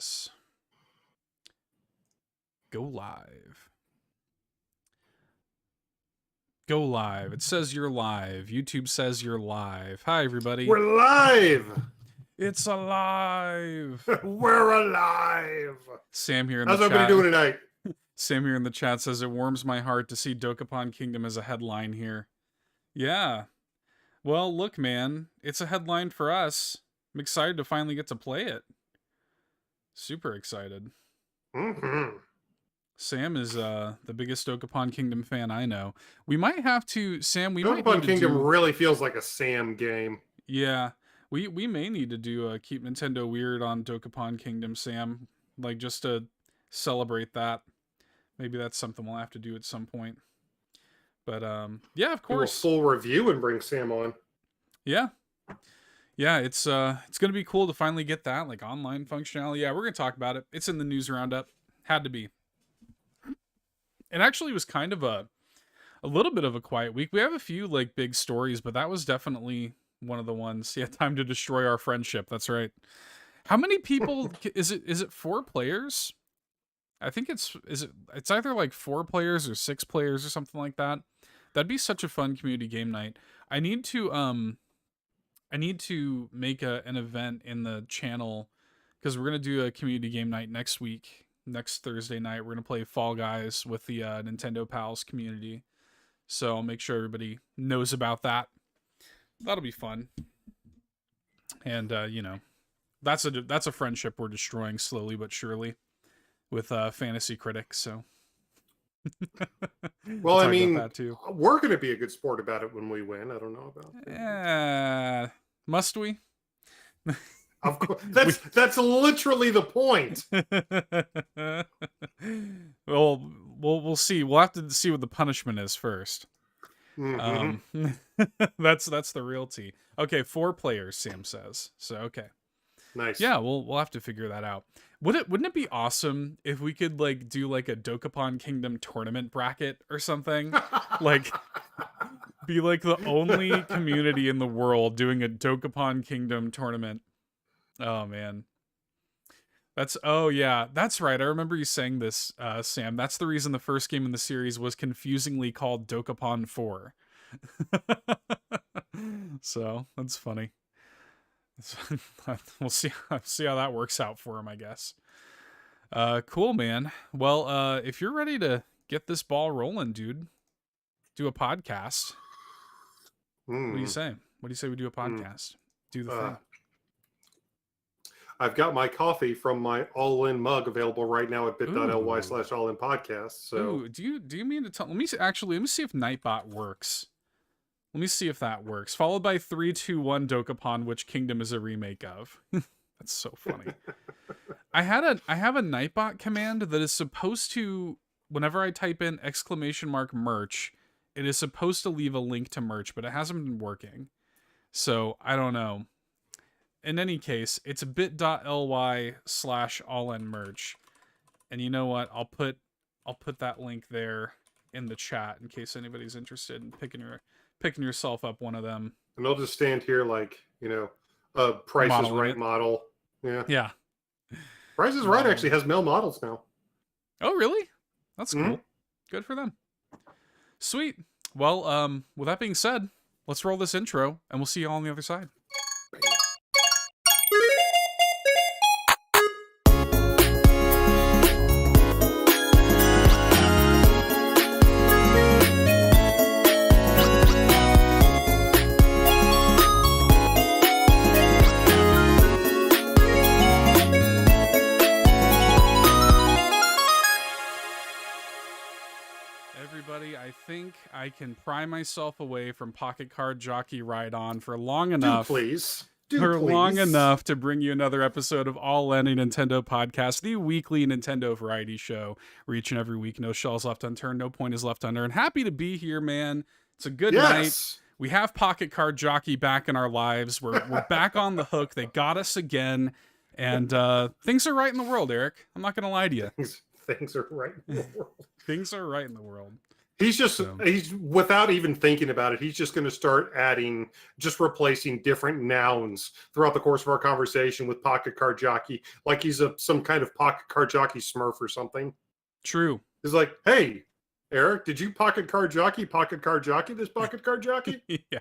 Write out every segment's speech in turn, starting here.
this. Go live. Go live. It says you're live. YouTube says you're live. Hi, everybody. We're live. It's alive. We're alive. Sam here in How's the chat. everybody doing tonight? Sam here in the chat says it warms my heart to see Dokapon Kingdom as a headline here. Yeah. Well, look, man. It's a headline for us. I'm excited to finally get to play it. Super excited. Mm-hmm. Sam is the biggest Dokapon Kingdom fan I know. We might have to, Sam, we might Dokapon need to Kingdom do... really feels like a Sam game. Yeah. We may need to do Keep Nintendo Weird on Dokapon Kingdom, Sam. Like, just to celebrate that. Maybe that's something we'll have to do at some point. But, yeah, of course. Do a full review and bring Sam on. Yeah. Yeah, it's going to be cool to finally get that, like, online functionality. Yeah, we're going to talk about it. It's in the news roundup. Had to be. It actually was kind of a little bit of a quiet week. We have a few, like, big stories, but that was definitely one of the ones. Yeah, time to destroy our friendship. That's right. How many people... Is it 4 players? I think it's either like 4 players or 6 players or something like that. That'd be such a fun community game night. I need to make an event in the channel because we're gonna do a community game night next week. Next Thursday night, we're gonna play Fall Guys with the Nintendo Pals community. So I'll make sure everybody knows about that. That'll be fun. And you know, that's a friendship we're destroying slowly but surely with fantasy critics. So well, I mean, we're going to be a good sport about it when we win. I don't know about that. Must we? Of course. That's literally the point. Well, we'll see. We'll have to see what the punishment is first. Mm-hmm. That's the real tea. Okay, 4 players, Sam says. So okay. Nice. Yeah, we'll have to figure that out. Wouldn't it be awesome if we could like do like a Dokapon Kingdom tournament bracket or something? Like be like the only community in the world doing a Dokapon Kingdom tournament. Oh man. Oh yeah, that's right. I remember you saying this, Sam. That's the reason the first game in the series was confusingly called Dokapon 4. So, that's funny. We'll see how that works out for him, I guess. Cool, man. Well, if you're ready to get this ball rolling, dude, do a podcast. What do you say? What do you say we do a podcast? Do the thing. I've got my coffee from my all-in mug available right now at bit.ly/allinpodcast. So, ooh, do you mean to tell? Let me see if Nightbot works. Let me see if that works. Followed by 3, 2, 1 Dokapon, which kingdom is a remake of. That's so funny. I have a Nightbot command that is supposed to, whenever I type in /merch, it is supposed to leave a link to merch, but it hasn't been working. So I don't know. In any case, it's bit.ly/allinmerch. And you know what? I'll put that link there in the chat in case anybody's interested in picking yourself up one of them. And I'll just stand here like, you know, Price is Right model. Yeah. Yeah. Price is Right actually has male models now. Oh, really? That's cool. Good for them. Sweet. Well, with that being said, let's roll this intro and we'll see you all on the other side. I think I can pry myself away from Pocket Card Jockey Ride On for long enough. Please. Long enough to bring you another episode of All Any Nintendo Podcast, the weekly Nintendo variety show, where each and every week no shell's left unturned, no point is left under. And happy to be here, man. It's a good night. We have Pocket Card Jockey back in our lives. We're back on the hook. They got us again. And things are right in the world, Eric. I'm not going to lie to you. Things are right in the world. Things are right in the world. So he's without even thinking about it, he's just going to start just replacing different nouns throughout the course of our conversation with pocket card jockey, like he's some kind of pocket card jockey smurf or something. true. He's like, hey, Eric, did you pocket card jockey this pocket card jockey? Yeah.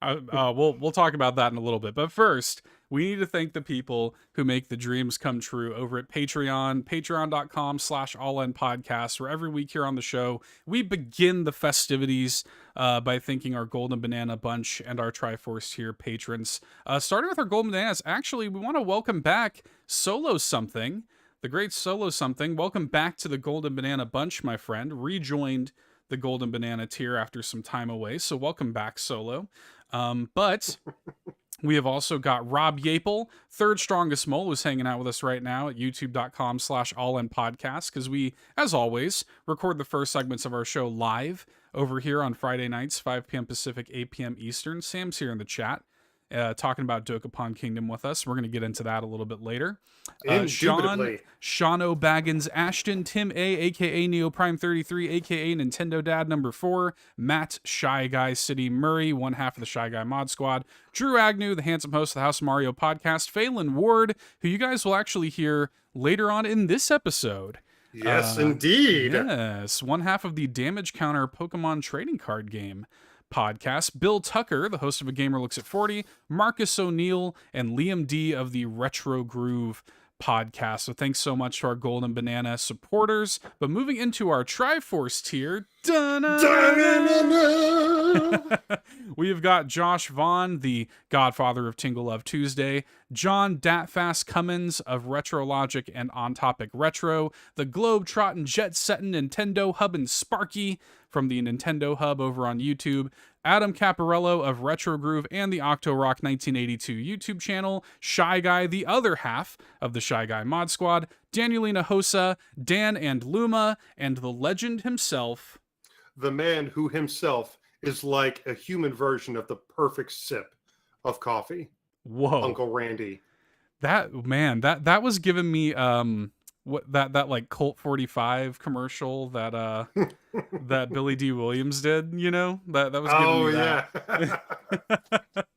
We'll talk about that in a little bit. But first, we need to thank the people who make the dreams come true over at Patreon, patreon.com/allinpodcast, where every week here on the show, we begin the festivities by thanking our Golden Banana Bunch and our Triforce tier patrons. Starting with our Golden Bananas, actually, we want to welcome back Solo Something, the great Solo Something. Welcome back to the Golden Banana Bunch, my friend. Rejoined the Golden Banana tier after some time away, so welcome back, Solo. But we have also got Rob Yapel, third strongest mole, who's hanging out with us right now at youtube.com/allinpodcast, because we, as always, record the first segments of our show live over here on Friday nights, 5 p.m. Pacific, 8 p.m. Eastern. Sam's here in the chat, talking about Dokapon Kingdom with us. We're going to get into that a little bit later. Sean O'Baggins, Ashton, Tim A, aka Neo Prime 33, aka Nintendo Dad number 4, Matt Shy Guy City Murray, one half of the Shy Guy Mod Squad, Drew Agnew, the handsome host of the House of Mario podcast, Phelan Ward, who you guys will actually hear later on in this episode. Yes, indeed. Yes, one half of the Damage Counter Pokemon trading card game podcast, Bill Tucker, the host of A Gamer Looks at 40, Marcus O'Neill, and Liam D of the Retro Groove podcast. So thanks so much to our Golden Banana supporters. But moving into our Triforce tier, we've got Josh Vaughn, the godfather of Tingle Love Tuesday, John Datfast Cummins of Retro Logic and On Topic Retro, the Globe-Trottin' Jet-Settin' Nintendo Hub and Sparky from the Nintendo Hub over on YouTube, Adam Caparello of Retro Groove and the Octorock 1982 YouTube channel, Shy Guy, the other half of the Shy Guy Mod Squad, Danielina Hosa, Dan and Luma, and the legend himself, the man who himself is like a human version of the perfect sip of coffee. Whoa, Uncle Randy. That was giving me that like Colt 45 commercial that that Billy D. Williams did, you know? That was giving me that.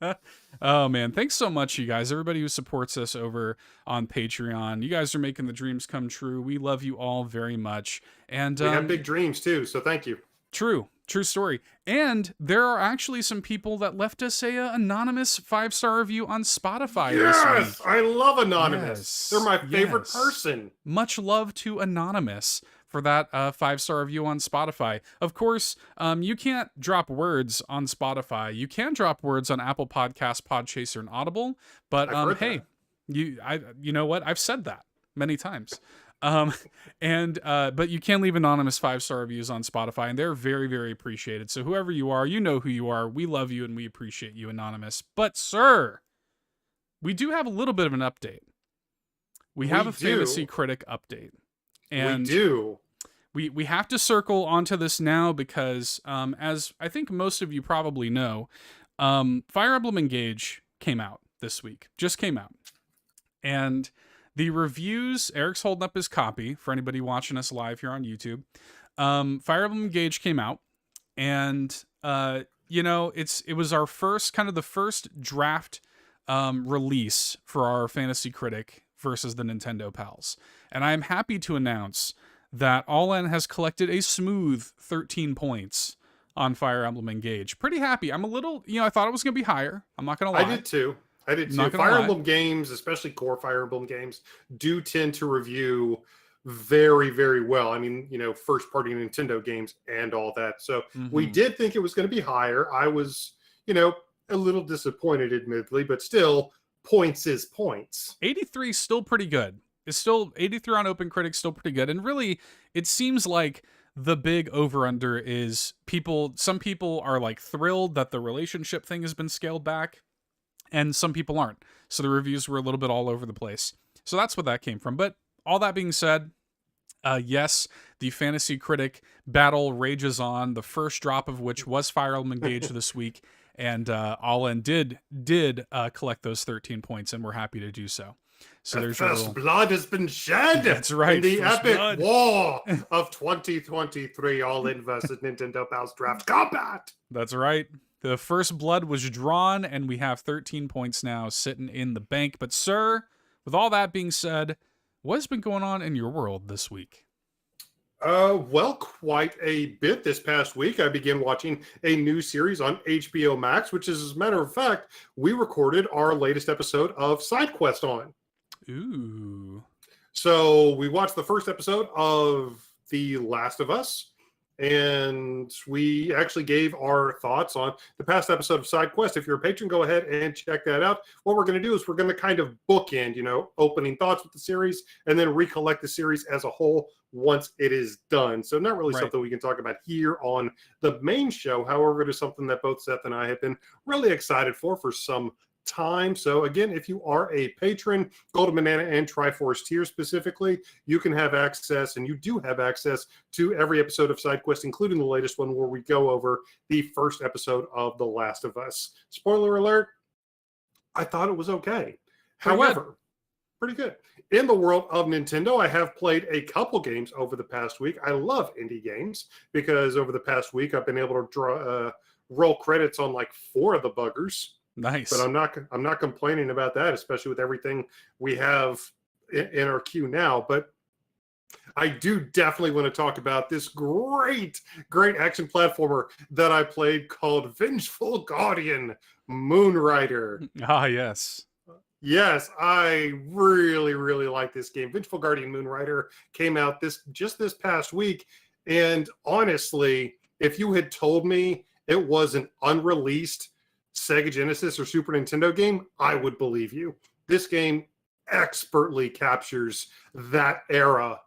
Yeah. Oh man, thanks so much, you guys. Everybody who supports us over on Patreon. You guys are making the dreams come true. We love you all very much. And we have big dreams too, so thank you. True story. And there are actually some people that left us a anonymous 5-star review on Spotify this week. I love Anonymous. Yes, they're my favorite person. Much love to Anonymous for that 5-star review on Spotify. Of course, you can't drop words on Spotify. You can drop words on Apple Podcasts, Podchaser, and Audible. But hey, you know what? I've said that many times. But you can leave anonymous 5-star reviews on Spotify, and they're very, very appreciated. So whoever you are, you know who you are. We love you and we appreciate you, Anonymous. But sir, we do have a little bit of an update. We have a fantasy critic update. And we have to circle onto this now because, as I think most of you probably know, Fire Emblem Engage came out this week. Just came out. And the reviews, Eric's holding up his copy for anybody watching us live here on YouTube. Fire Emblem Engage came out, and it was our first the first draft release for our Fantasy Critic versus the Nintendo Pals. And I am happy to announce that All In has collected a smooth 13 points on Fire Emblem Engage. Pretty happy. I'm a little, I thought it was going to be higher. I'm not going to lie. I did too. Fire Emblem games, especially core Fire Emblem games, do tend to review very, very well. I mean, first party Nintendo games and all that. So we did think it was going to be higher. I was, a little disappointed, admittedly, but still, points is points. 83 is still pretty good. It's still 83 on Open Critic, still pretty good. And really, it seems like the big over-under is some people are like thrilled that the relationship thing has been scaled back, and some people aren't. So the reviews were a little bit all over the place. So that's what that came from. But all that being said, yes, the Fantasy Critic battle rages on, the first drop of which was Fire Emblem Engage this week. And All In did collect those 13 points, and we're happy to do so. So The there's your first little... blood has been shed. That's right. In the First epic blood. war of 2023, All In versus Nintendo Pals Draft Combat. That's right. The first blood was drawn, and we have 13 points now sitting in the bank. But, sir, with all that being said, what has been going on in your world this week? Well, quite a bit this past week. I began watching a new series on HBO Max, which is, as a matter of fact, we recorded our latest episode of Side Quest on. Ooh. So we watched the first episode of The Last of Us, and we actually gave our thoughts on the past episode of Side Quest. If you're a patron, go ahead and check that out. What we're going to do is we're going to kind of bookend, opening thoughts with the series, and then recollect the series as a whole once it is done. So not really something we can talk about here on the main show. However, it is something that both Seth and I have been really excited for some time. So again, if you are a patron, Golden Banana and Triforce tier specifically, you can have access, and you do have access to every episode of Side Quest, including the latest one where we go over the first episode of The Last of Us. Spoiler alert, I thought it was okay. However, pretty good. In the world of Nintendo, I have played a couple games over the past week. I love indie games because over the past week, I've been able to roll credits on like 4 of the buggers. Nice. But I'm not complaining about that, especially with everything we have in our queue now. But I do definitely want to talk about this great action platformer that I played called Vengeful Guardian Moonrider. Ah, yes. Yes, I really, really like this game. Vengeful Guardian Moonrider came out this past week. And honestly, if you had told me it was an unreleased Sega Genesis or Super Nintendo game, I would believe you. This game expertly captures that era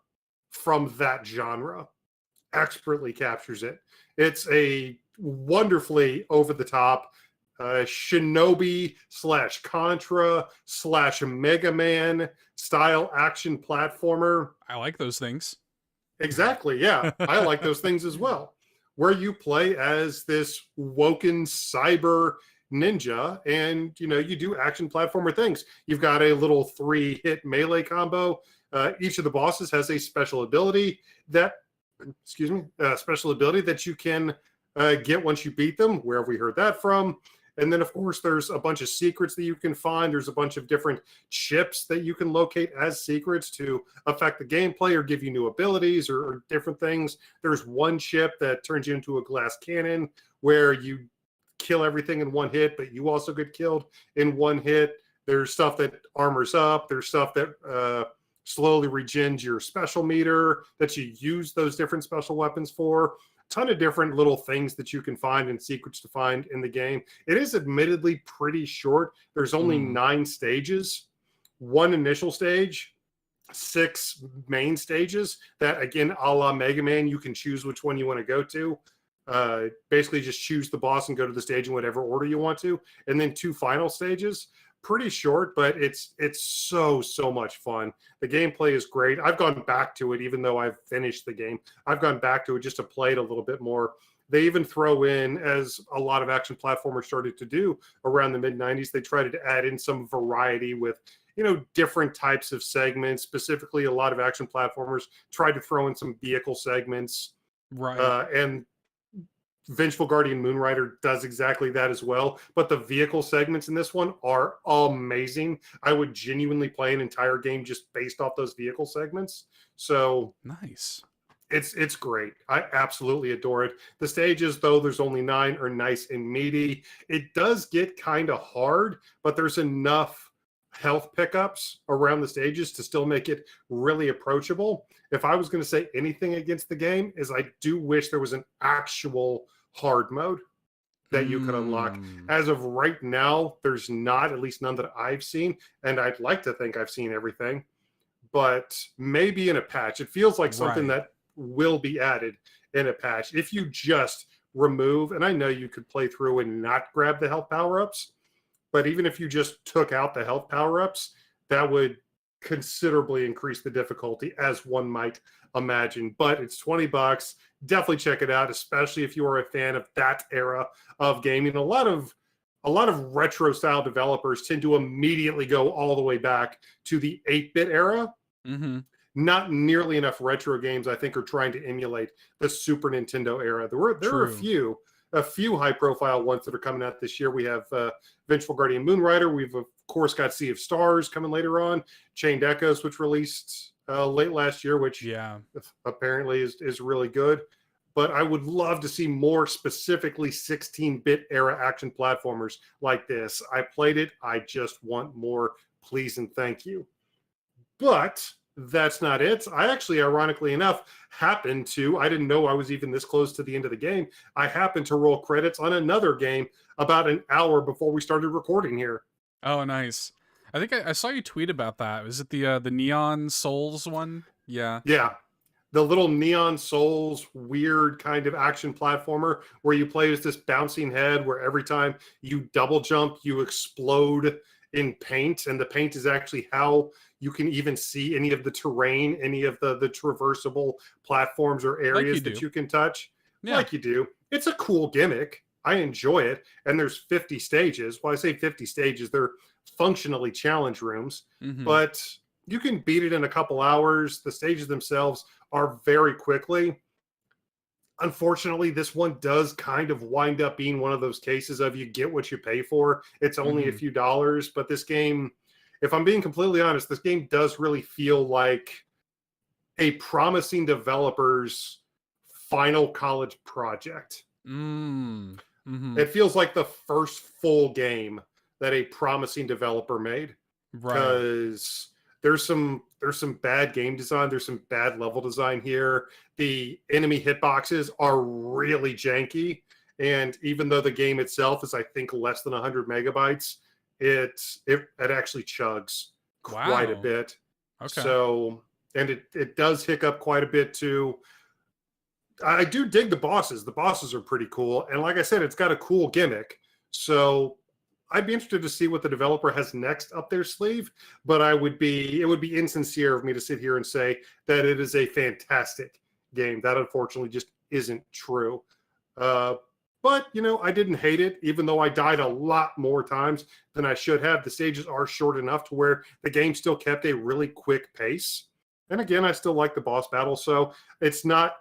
from that genre. Expertly captures it. It's a wonderfully over-the-top Shinobi / Contra / Mega Man style action platformer. I like those things. Exactly, yeah. I like those things as well. Where you play as this woken cyber ninja, and you do action platformer things. You've got a little 3-hit melee combo. Each of the bosses has a special ability that you can get once you beat them. Where have we heard that from? And then, of course, there's a bunch of secrets that you can find. There's a bunch of different chips that you can locate as secrets to affect the gameplay or give you new abilities or different things. There's one chip that turns you into a glass cannon where you kill everything in one hit, but you also get killed in one hit. There's stuff that armors up. There's stuff that slowly regens your special meter that you use those different special weapons for. Ton of different little things that you can find and secrets to find in the game. It is admittedly pretty short. There's only 9 stages, 1 initial stage, 6 main stages that, again, a la Mega Man, you can choose which one you want to go to. Basically just choose the boss and go to the stage in whatever order you want to. And then 2 final stages. Pretty short, but it's so much fun. The gameplay is great. I've gone back to it, even though I've finished the game. I've gone back to it just to play it a little bit more. They even throw in, as a lot of action platformers started to do around the mid-90s, they tried to add in some variety with, different types of segments. Specifically, a lot of action platformers tried to throw in some vehicle segments. Right. And Vengeful Guardian Moonrider does exactly that as well. But the vehicle segments in this one are amazing. I would genuinely play an entire game just based off those vehicle segments. So nice. It's great. I absolutely adore it. The stages, though there's only 9, are nice and meaty. It does get kind of hard, but there's enough health pickups around the stages to still make it really approachable. If I was going to say anything against the game, is I do wish there was an actual hard mode that you could unlock. As of right now, there's not, at least none that I've seen, and I'd like to think I've seen everything, but maybe in a patch. It feels like something that will be added in a patch. If you just remove, and I know you could play through and not grab the health power-ups, but even if you just took out the health power-ups, that would considerably increase the difficulty, as one might imagine. But it's $20. Definitely check it out, especially if you are a fan of that era of gaming. A lot of a lot of retro style developers tend to immediately go all the way back to the 8-bit era. Mm-hmm. Not nearly enough retro games, I think, are trying to emulate the Super Nintendo era. There are a few high profile ones that are coming out this year. We have Vengeful Guardian Moonrider. We've of course got Sea of Stars coming later on. Chained Echoes, which released late last year, which apparently is really good. But I would love to see more specifically 16-bit era action platformers like this. I played it. I just want more. Please and thank you. But that's not it. I actually, ironically enough, I didn't know I was even this close to the end of the game. I happened to roll credits on another game about an hour before we started recording here. Oh, nice. I think I saw you tweet about that. Was it the Neon Souls one? Yeah. Yeah. The little Neon Souls weird kind of action platformer where you play as this bouncing head where every time you double jump, you explode in paint. And the paint is actually how you can even see any of the terrain, any of the traversable platforms or areas that you can touch. Yeah. Like you do. It's a cool gimmick. I enjoy it. And there's 50 stages. Well, I say 50 stages. They're functionally challenge rooms. Mm-hmm. But you can beat it in a couple hours. The stages themselves are very quickly. Unfortunately, this one does kind of wind up being one of those cases of you get what you pay for. It's only a few dollars, but this game, if I'm being completely honest, this game does really feel like a promising developer's final college project. Mm-hmm. It feels like the first full game that a promising developer made. Right. Because there's some bad game design. There's some bad level design here. The enemy hitboxes are really janky. And even though the game itself is, I think, less than 100 megabytes, it actually chugs quite a bit. Okay. So, and it does hiccup quite a bit too. I do dig the bosses. The bosses are pretty cool. And like I said, it's got a cool gimmick. So I'd be interested to see what the developer has next up their sleeve, but it would be insincere of me to sit here and say that it is a fantastic game. That unfortunately just isn't true. But, I didn't hate it, even though I died a lot more times than I should have. The stages are short enough to where the game still kept a really quick pace. And again, I still like the boss battle. So it's not,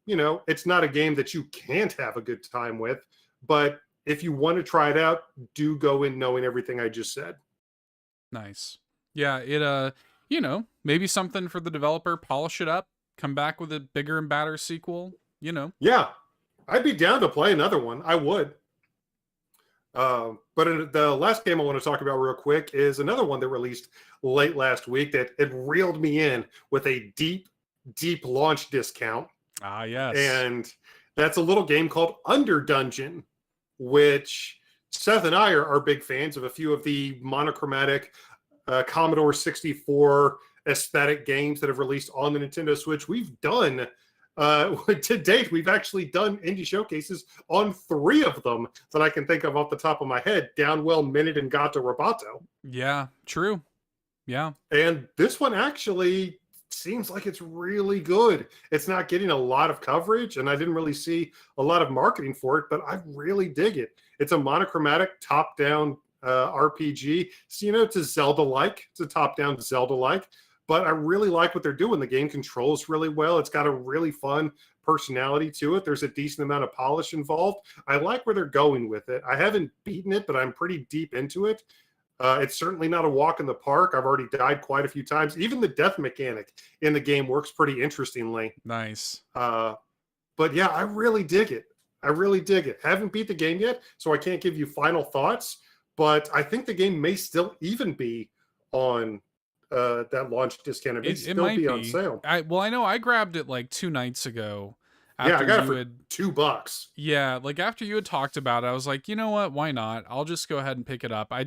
it's not a game that you can't have a good time with, but if you want to try it out, do go in knowing everything I just said. Nice. Yeah, it maybe something for the developer, polish it up, come back with a bigger and badder sequel, Yeah. I'd be down to play another one. I would. But the last game I want to talk about real quick is another one that released late last week that it reeled me in with a deep, deep launch discount. Ah, yes. And that's a little game called Under Dungeon, which Seth and I are big fans of a few of the monochromatic Commodore 64 aesthetic games that have released on the Nintendo Switch. We've done, to date, we've actually done indie showcases on 3 of them that I can think of off the top of my head: Downwell, Minute, and Gato Roboto. Yeah, true. Yeah. And this one actually seems like it's really good. It's not getting a lot of coverage, and I didn't really see a lot of marketing for it, but I really dig it. It's a monochromatic top-down RPG. So, it's a Zelda-like. It's a top-down Zelda-like, but I really like what they're doing. The game controls really well. It's got a really fun personality to it. There's a decent amount of polish involved. I like where they're going with it. I haven't beaten it, but I'm pretty deep into it. It's certainly not a walk in the park. I've already died quite a few times. Even the death mechanic in the game works pretty interestingly. Nice. But yeah, I really dig it. Haven't beat the game yet, so I can't give you final thoughts. But I think the game may still even be on that launch discount. It might be on sale. I know I grabbed it like 2 nights ago. Yeah, I got it for $2. Yeah, like after you had talked about it, I was like, you know what? Why not? I'll just go ahead and pick it up. I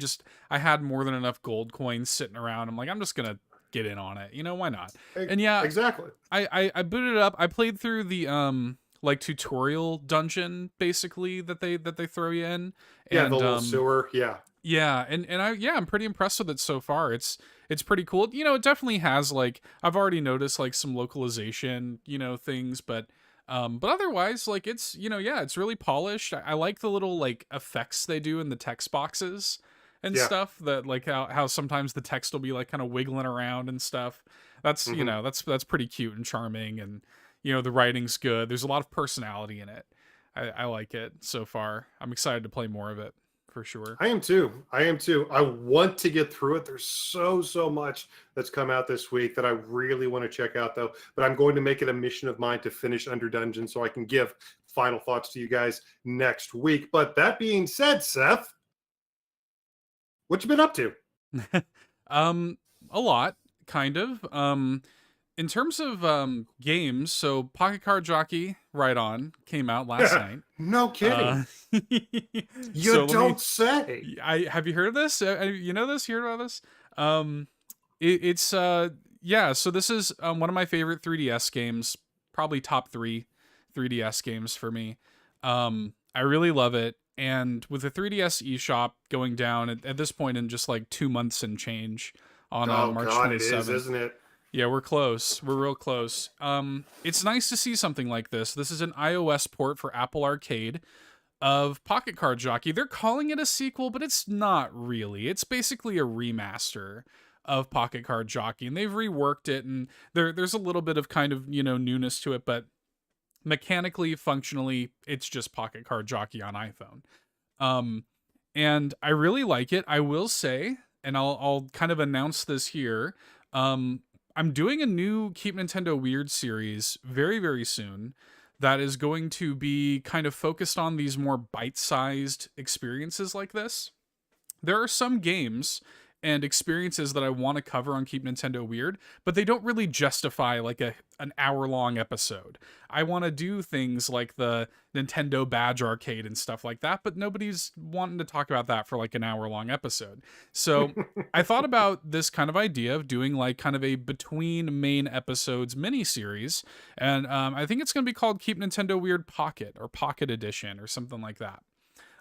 had more than enough gold coins sitting around. I'm like, I'm just gonna get in on it. Why not? And yeah, exactly. I booted it up. I played through the like tutorial dungeon basically that they throw you in. Yeah, the little sewer. Yeah. Yeah, and I'm pretty impressed with it so far. It's pretty cool. It definitely has like I've already noticed like some localization, things, but But otherwise, like, it's, yeah, it's really polished. I like the little like effects they do in the text boxes and Yeah. stuff, that like how sometimes the text will be like kind of wiggling around and stuff. That's, Hmm. that's pretty cute and charming, and the writing's good. There's a lot of personality in it. I like it so far. I'm excited to play more of it for sure. I am too. I am too. I want to get through it. There's so much that's come out this week that I really want to check out, though. But I'm going to make it a mission of mine to finish Under Dungeon so I can give final thoughts to you guys next week. But that being said, Seth, what you been up to? um, a lot, kind of. In terms of games, so Pocket Card Jockey Right On came out last night. No kidding. Uh, You so don't say. I have you heard of this? You know this? Heard about this? It's yeah. So this is one of my favorite 3DS games, probably top 3 3DS games for me. I really love it, and with the 3DS eShop going down at this point in just like 2 months and change on Oh March God, it is, 27th. isn't it? Yeah, we're close. We're real close. It's nice to see something like this. This is an iOS port for Apple Arcade of Pocket Card Jockey. They're calling it a sequel, but it's not really. It's basically a remaster of Pocket Card Jockey, and they've reworked it, and there's a little bit of kind of, newness to it, but mechanically, functionally, it's just Pocket Card Jockey on iPhone. Um, and I really like it. I will say, and I'll kind of announce this here. Um, I'm doing a new Keep Nintendo Weird series very, very soon that is going to be kind of focused on these more bite-sized experiences like this. There are some games and experiences that I want to cover on Keep Nintendo Weird, but they don't really justify like an hour-long episode. I want to do things like the Nintendo Badge Arcade and stuff like that, but nobody's wanting to talk about that for like an hour-long episode. So I thought about this kind of idea of doing like kind of a between main episodes mini series, and I think it's going to be called Keep Nintendo Weird Pocket or Pocket Edition or something like that.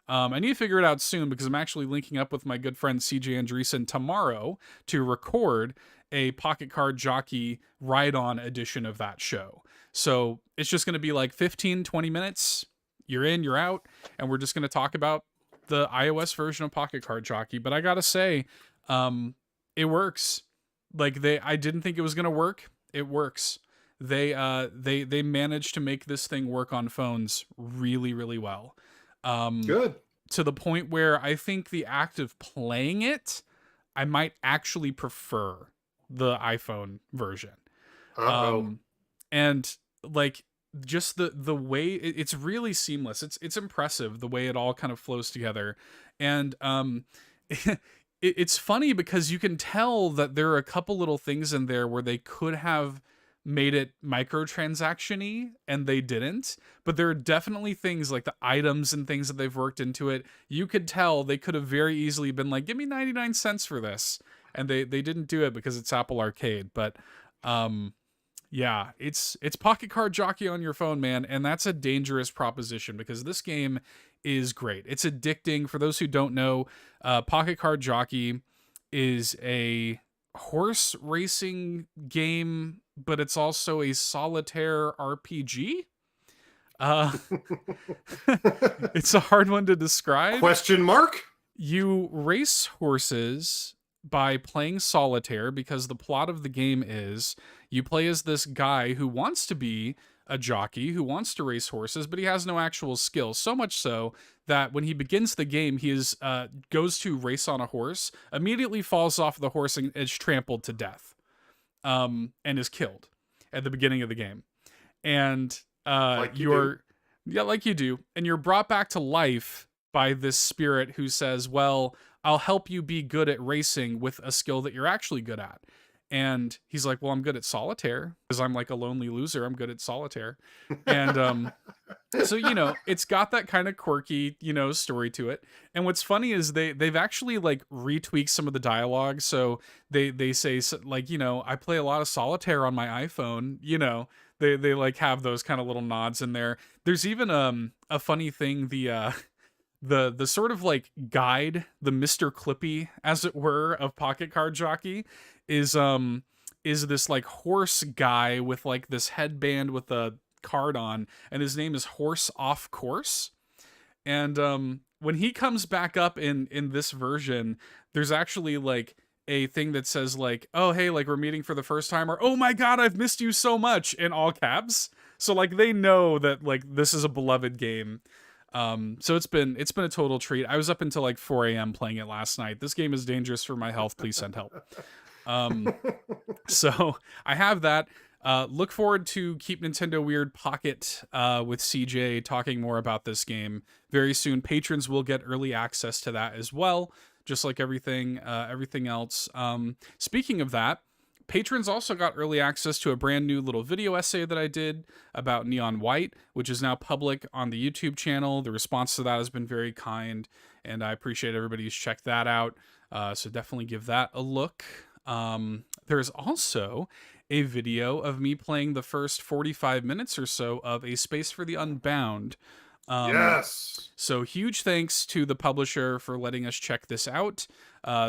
I need to figure it out soon because I'm actually linking up with my good friend CJ Andreessen tomorrow to record a Pocket Card Jockey ride-on edition of that show. So it's just going to be like 15, 20 minutes. You're in, you're out. And we're just going to talk about the iOS version of Pocket Card Jockey. But I got to say, it works. Like I didn't think it was going to work. It works. They managed to make this thing work on phones really, really well. Good. To the point where I think the act of playing it, I might actually prefer the iPhone version. Uh-oh. And like just the way it's really seamless. It's impressive the way it all kind of flows together. And it's funny because you can tell that there are a couple little things in there where they could have made it microtransaction-y and they didn't, but there are definitely things like the items and things that they've worked into it. You could tell they could have very easily been like, give me 99 cents for this, and they didn't do it because it's Apple Arcade. But yeah, it's Pocket Card Jockey on your phone, man, and that's a dangerous proposition because this game is great. It's addicting. For those who don't know, Pocket Card Jockey is a horse racing game, but it's also a solitaire RPG. It's a hard one to describe. Question mark? You race horses by playing solitaire because the plot of the game is you play as this guy who wants to be a jockey, who wants to race horses, but he has no actual skill. So much so that when he begins the game, he goes to race on a horse, immediately falls off the horse and is trampled to death, and is killed at the beginning of the game. And like you do, and you're brought back to life by this spirit who says, well, I'll help you be good at racing with a skill that you're actually good at. And he's like, well, I'm good at solitaire because I'm like a lonely loser. I'm good at solitaire. And so, it's got that kind of quirky, story to it. And what's funny is they've actually like retweaked some of the dialogue. So they say like, I play a lot of solitaire on my iPhone, they like have those kind of little nods in there. There's even a funny thing, the sort of like guide, the Mr. Clippy, as it were, of Pocket Card Jockey is this like horse guy with like this headband with a card on, and his name is Horse Off Course. And when he comes back up in this version, there's actually like a thing that says like, oh hey, like we're meeting for the first time, or oh my god, I've missed you so much, in all caps. So like they know that like this is a beloved game. So it's been a total treat. I was up until like 4 a.m. playing it last night. This game is dangerous for my health. Please send help. So I have that. Look forward to Keep Nintendo Weird Pocket with CJ talking more about this game very soon. Patrons will get early access to that as well, just like everything else. Speaking of that, patrons also got early access to a brand new little video essay that I did about Neon White, which is now public on the YouTube channel. The response to that has been very kind, and I appreciate everybody who's checked that out. So definitely give that a look. There's also a video of me playing the first 45 minutes or so of A Space for the Unbound. Yes. So huge thanks to the publisher for letting us check this out.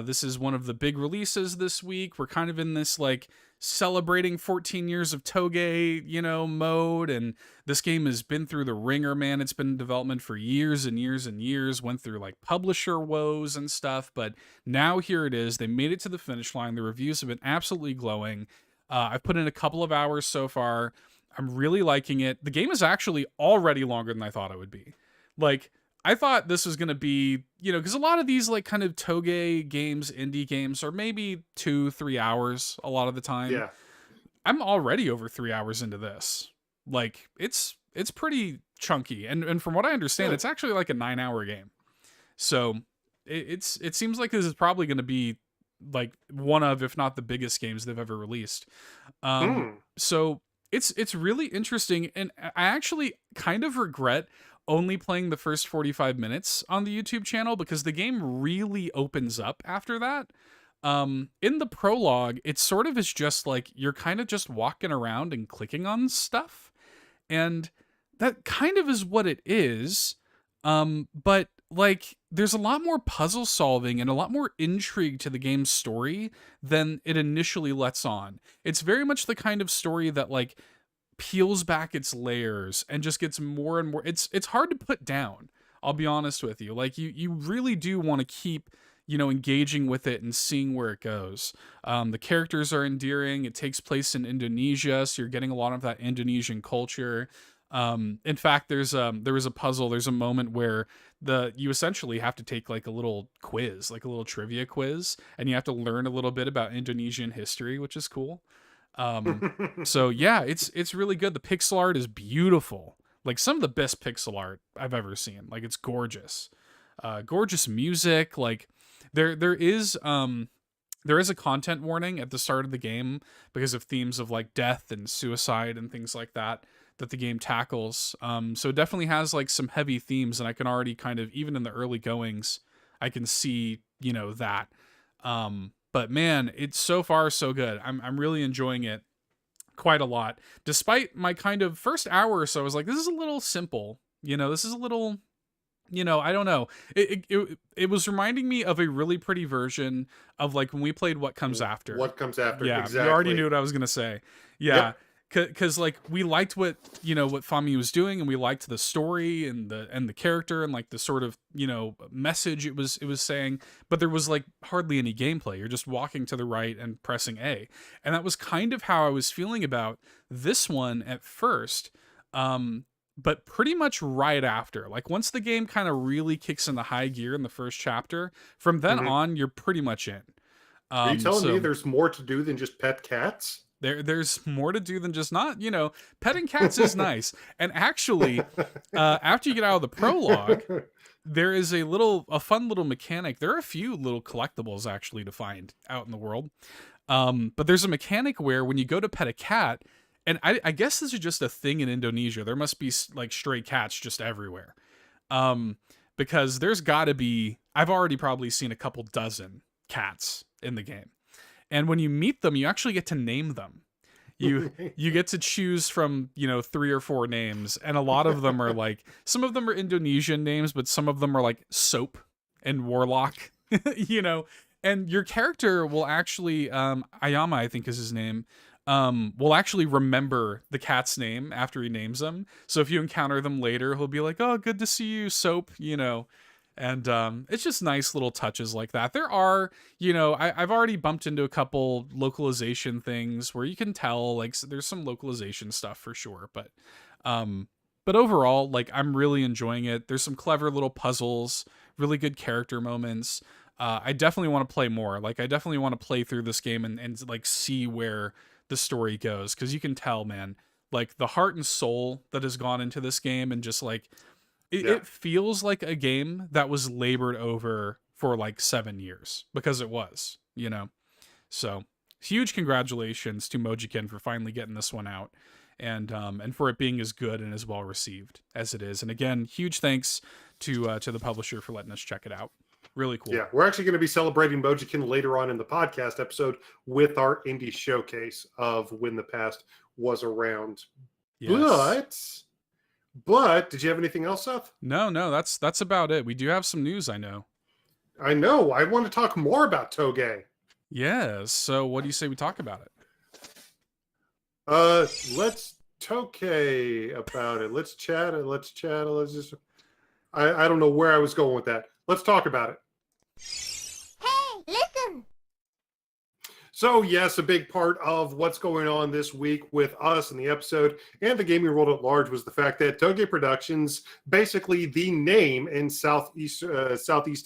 This is one of the big releases this week. We're kind of in this like celebrating 14 years of Toge, mode. And this game has been through the ringer, man. It's been in development for years and years and years, went through like publisher woes and stuff. But now here it is. They made it to the finish line. The reviews have been absolutely glowing. I've put in a couple of hours so far. I'm really liking it. The game is actually already longer than I thought it would be. Like, I thought this was going to be, because a lot of these like kind of Toge games, indie games, are maybe 2-3 hours a lot of the time. Yeah. I'm already over 3 hours into this. Like, it's pretty chunky. And from what I understand, it's actually like a 9-hour game. So it seems like this is probably going to be like one of, if not the biggest games they've ever released. So it's really interesting, and I actually kind of regret only playing the first 45 minutes on the YouTube channel, because the game really opens up after that. In the prologue, it sort of is just like you're kind of just walking around and clicking on stuff, and that kind of is what it is. But like there's a lot more puzzle solving and a lot more intrigue to the game's story than it initially lets on. It's very much the kind of story that like peels back its layers and just gets more and more. It's hard to put down, I'll be honest with you. Like you really do want to keep engaging with it and seeing where it goes. The characters are endearing. It takes place in Indonesia, so you're getting a lot of that Indonesian culture. In fact, there was a puzzle. There's a moment where you essentially have to take like a little quiz, like a little trivia quiz, and you have to learn a little bit about Indonesian history, which is cool. So yeah, it's really good. The pixel art is beautiful. Like some of the best pixel art I've ever seen. Like it's gorgeous. Gorgeous music. Like there is a content warning at the start of the game because of themes of like death and suicide and things like that the game tackles. So it definitely has like some heavy themes, and I can already kind of, even in the early goings, I can see, that. But man, it's so far so good. I'm really enjoying it quite a lot. Despite my kind of first hour or so, I was like, this is a little simple. This is a little, I don't know. It was reminding me of a really pretty version of like when we played What Comes After. What Comes After, yeah, exactly. You already knew what I was going to say. Yeah. Yep. Because like we liked what Fami was doing, and we liked the story and the character and like the sort of message it was saying, but there was like hardly any gameplay. You're just walking to the right and pressing A, and that was kind of how I was feeling about this one at first. But pretty much right after, like once the game kind of really kicks into high gear in the first chapter, from then on you're pretty much in. Are you telling me there's more to do than just pet cats? There's more to do than just not, petting cats is nice. And actually, after you get out of the prologue, there is a fun little mechanic. There are a few little collectibles actually to find out in the world. But there's a mechanic where when you go to pet a cat, and I guess this is just a thing in Indonesia, there must be like stray cats just everywhere. Because there's gotta be, I've already probably seen a couple dozen cats in the game. And when you meet them, you actually get to name them. You get to choose from, 3 or 4 names. And a lot of them are like, some of them are Indonesian names, but some of them are like Soap and Warlock, And your character will actually, Ayama, I think is his name, will actually remember the cat's name after he names them. So if you encounter them later, he'll be like, "Oh, good to see you, Soap," And it's just nice little touches like that. There are, I've already bumped into a couple localization things where you can tell, like, there's some localization stuff for sure, um, but overall, like, I'm really enjoying it. There's some clever little puzzles, really good character moments. I definitely want to play more. Like, I definitely want to play through this game and like see where the story goes, because you can tell, man, like the heart and soul that has gone into this game, and just like it feels like a game that was labored over for like 7 years, because it was. So huge congratulations to Mojikin for finally getting this one out, and for it being as good and as well received as it is. And again, huge thanks to the publisher for letting us check it out. Really cool. Yeah, we're actually going to be celebrating Mojikin later on in the podcast episode with our indie showcase of When the Past Was Around. Yes. But did you have anything else, Seth? No, that's about it. We do have some news, I know. I know. I want to talk more about Toge. Yes. So what do you say we talk about it? Let's Toge about it. Let's chat it. Let's just... I don't know where I was going with that. Let's talk about it. Hey, listen. So, yes, a big part of what's going on this week with us and the episode and the gaming world at large was the fact that Toge Productions, basically the name in Southeast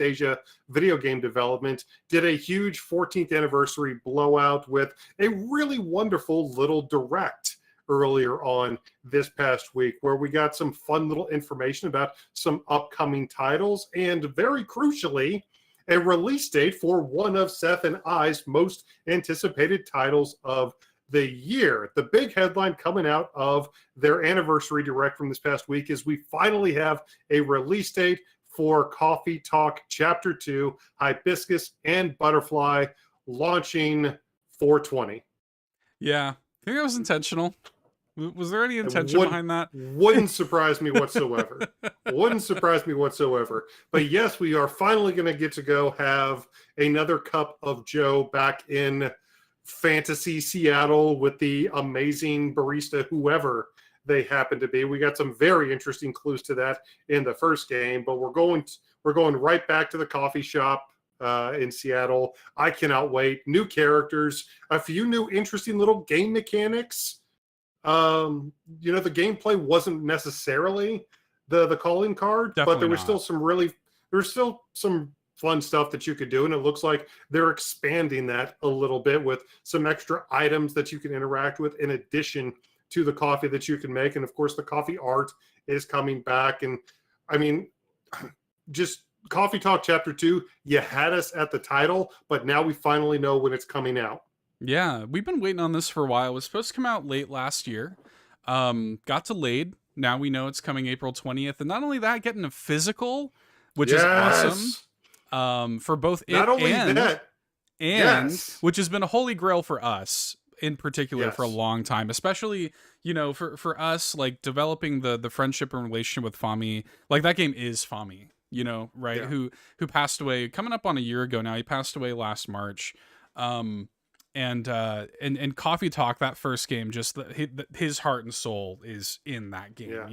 Asia video game development, did a huge 14th anniversary blowout with a really wonderful little direct earlier on this past week, where we got some fun little information about some upcoming titles, and very crucially, a release date for one of Seth and I's most anticipated titles of the year. The big headline coming out of their anniversary direct from this past week is we finally have a release date for Coffee Talk Chapter 2, Hibiscus and Butterfly, launching 4/20. Yeah, I think that was intentional. Was there any intention behind that? Wouldn't surprise me whatsoever. Wouldn't surprise me whatsoever. But yes, we are finally going to go have another cup of Joe back in fantasy Seattle with the amazing barista, whoever they happen to be. We got some very interesting clues to that in the first game, but we're going right back to the coffee shop in Seattle. I cannot wait. New characters, a few new interesting little game mechanics. The gameplay wasn't necessarily the calling card, Definitely but there was not. there's still some fun stuff that you could do, and it looks like they're expanding that a little bit with some extra items that you can interact with in addition to the coffee that you can make. And of course, the coffee art is coming back. And I mean, just Coffee Talk Chapter 2, you had us at the title, but now we finally know when it's coming out. Yeah, we've been waiting on this for a while. It was supposed to come out late last year. Got delayed. Now we know it's coming April 20th. And not only that, getting a physical, which is awesome. For both it not only and that, which has been a holy grail for us in particular for a long time, especially, for us, like developing the friendship and relationship with Fami. Like, that game is Fami, right? Yeah. Who passed away coming up on a year ago now. He passed away last March. And Coffee Talk, that first game, just his heart and soul is in that game,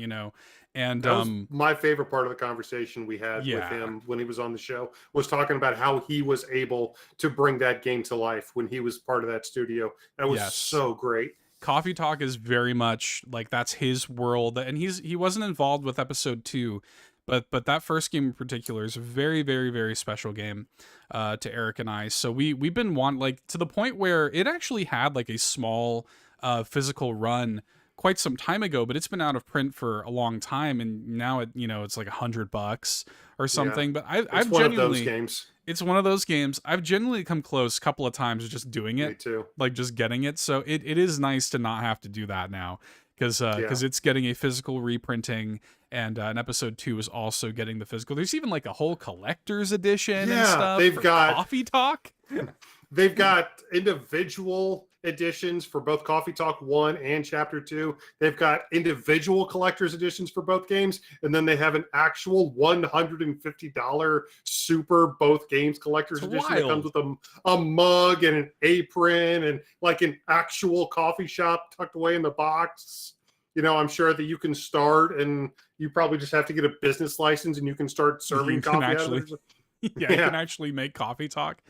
and that was my favorite part of the conversation we had with him when he was on the show, was talking about how he was able to bring that game to life when he was part of that studio. That was so great. Coffee Talk is very much like, that's his world, and he wasn't involved with episode 2. But that first game in particular is a very, very, very special game to Eric and I. So we've been to the point where it actually had like a small physical run quite some time ago, but it's been out of print for a long time, and now it's like $100 or something. But I've genuinely, it's one of those games. I've genuinely come close a couple of times to just doing it. Me too. Like, just getting it. So it is nice to not have to do that now, because it's getting a physical reprinting, and episode 2 is also getting the physical. There's even like a whole collector's edition and stuff. They've got Coffee Talk. They've got individual editions for both Coffee Talk 1 and Chapter 2. They've got individual collector's editions for both games, and then they have an actual $150 super both games collector's edition that comes with a mug and an apron and like an actual coffee shop tucked away in the box. You know, I'm sure that you can start, and you probably just have to get a business license and you can start serving coffee. You can actually make Coffee Talk.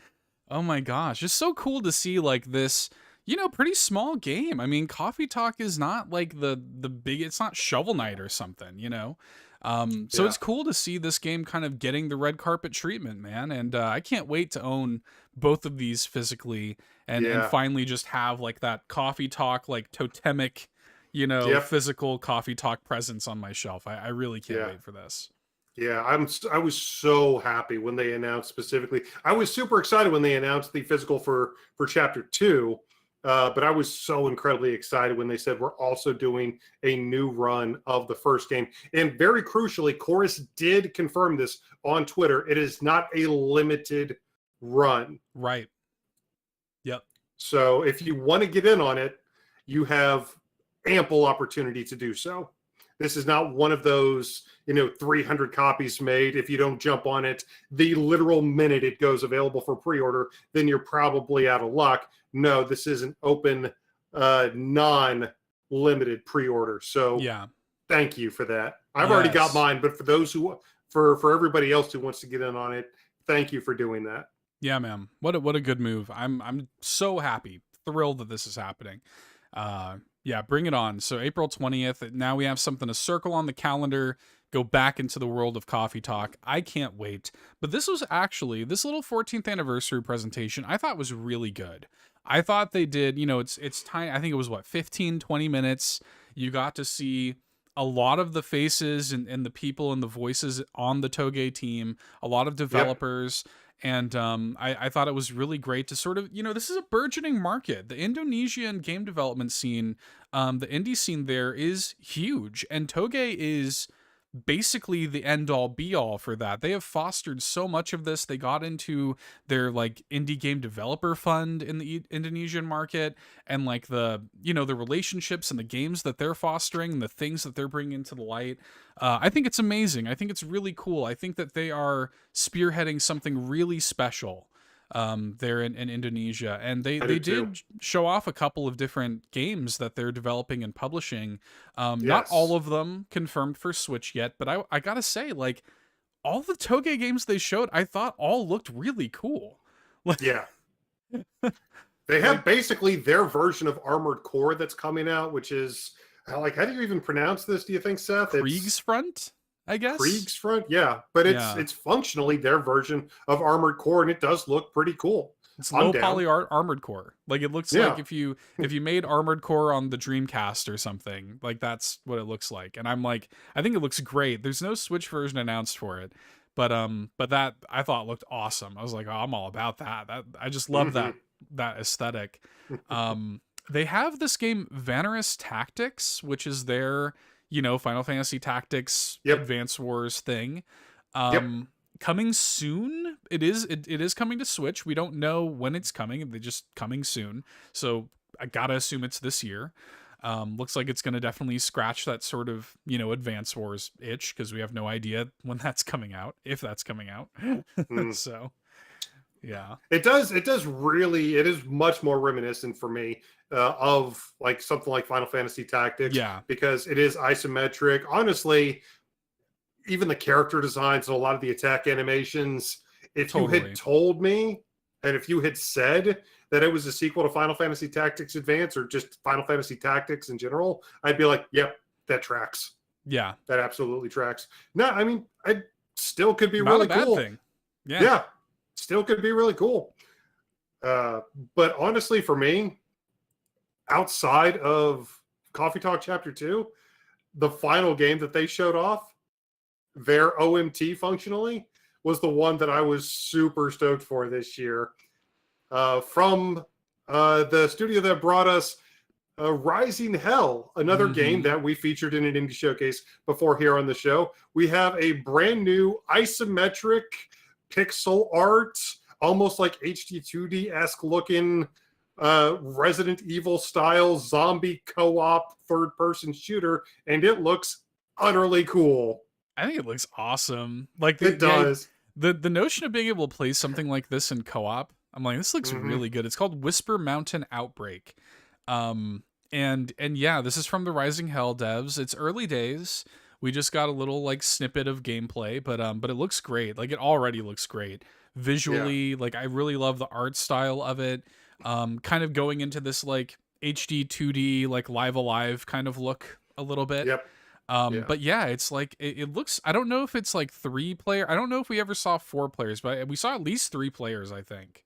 Oh my gosh, it's so cool to see like this, you know, pretty small game. I mean, Coffee Talk is not like the big, it's not Shovel Knight or something, you know? So it's cool to see this game kind of getting the red carpet treatment, man. And I can't wait to own both of these physically and finally just have like that Coffee Talk, like totemic, you know, physical Coffee Talk presence on my shelf. I really can't wait for this. Yeah, I was so happy when they announced specifically. I was super excited when they announced the physical for Chapter 2, but I was so incredibly excited when they said we're also doing a new run of the first game. And very crucially, Chorus did confirm this on Twitter. It is not a limited run. Right. Yep. So if you want to get in on it, you have ample opportunity to do so. This is not one of those, you know, 300 copies made. If you don't jump on it the literal minute it goes available for pre-order, then you're probably out of luck. No, this is an open, non-limited pre-order. So thank you for that. I've already got mine, but for those who, for everybody else who wants to get in on it, thank you for doing that. Yeah, man. What a good move. I'm so happy, thrilled that this is happening. Yeah, bring it on. So April 20th, now we have something to circle on the calendar, go back into the world of Coffee Talk. I can't wait. But this was actually, this little 14th anniversary presentation, I thought was really good. I thought they did, you know, it's tiny. I think it was 15, 20 minutes. You got to see a lot of the faces and the people and the voices on the Toge team, a lot of developers. And I thought it was really great to sort of, you know, this is a burgeoning market. The Indonesian game development scene, the indie scene there is huge. And Toge is basically the end-all be-all for that. They have fostered so much of this. They got into their like indie game developer fund in the Indonesian market, and like the, you know, the relationships and the games that they're fostering and the things that they're bringing to the light. I think it's amazing. I think it's really cool. I think that they are spearheading something really special there in Indonesia, and they did show off a couple of different games that they're developing and publishing. Not all of them confirmed for Switch yet, but I gotta say, like, all the Toge games they showed, I thought all looked really cool. They have basically their version of Armored Core that's coming out, which is like, how do you even pronounce this, do you think, Seth? Kriegsfront, I guess. Kriegsfront, yeah, but it's functionally their version of Armored Core, and it does look pretty cool. It's low poly Armored Core. Like, it looks like if you made Armored Core on the Dreamcast or something, like that's what it looks like. And I'm like, I think it looks great. There's no Switch version announced for it, but that I thought looked awesome. I was like, oh, I'm all about that. I just love that aesthetic. They have this game Vanarus Tactics, which is their, you know, Final Fantasy Tactics Advance Wars thing. Coming soon. It is coming to Switch. We don't know when it's coming. They're just coming soon. So I gotta assume it's this year. Looks like it's gonna definitely scratch that sort of, you know, Advance Wars itch, because we have no idea when that's coming out, if that's coming out. So yeah. It is much more reminiscent for me of like something like Final Fantasy Tactics. Yeah. Because it is isometric. Honestly, even the character designs and a lot of the attack animations, if you had told me, and if you had said that it was a sequel to Final Fantasy Tactics Advance or just Final Fantasy Tactics in general, I'd be like, yep, that tracks. Yeah. That absolutely tracks. No, I mean, I still could be not really a bad cool. Thing. Yeah. Still could be really cool. But honestly, for me, outside of Coffee Talk Chapter 2, the final game that they showed off, their OMT functionally, was the one that I was super stoked for this year. From the studio that brought us Rising Hell, another game that we featured in an indie showcase before here on the show. We have a brand new isometric pixel art, almost like HD2D-esque looking Resident Evil style zombie co-op third-person shooter, and it looks utterly cool. I think it looks awesome. Like It does. The notion of being able to play something like this in co-op, I'm like, this looks really good. It's called Whisper Mountain Outbreak. And yeah, this is from the Rising Hell devs. It's early days. We just got a little like snippet of gameplay, but it looks great. Like it already looks great. Visually, like I really love the art style of it. Kind of going into this like HD 2D like Live Alive kind of look a little bit. Yep. But yeah, it's like it looks. I don't know if it's like 3-player. I don't know if we ever saw 4 players, but we saw at least 3 players, I think.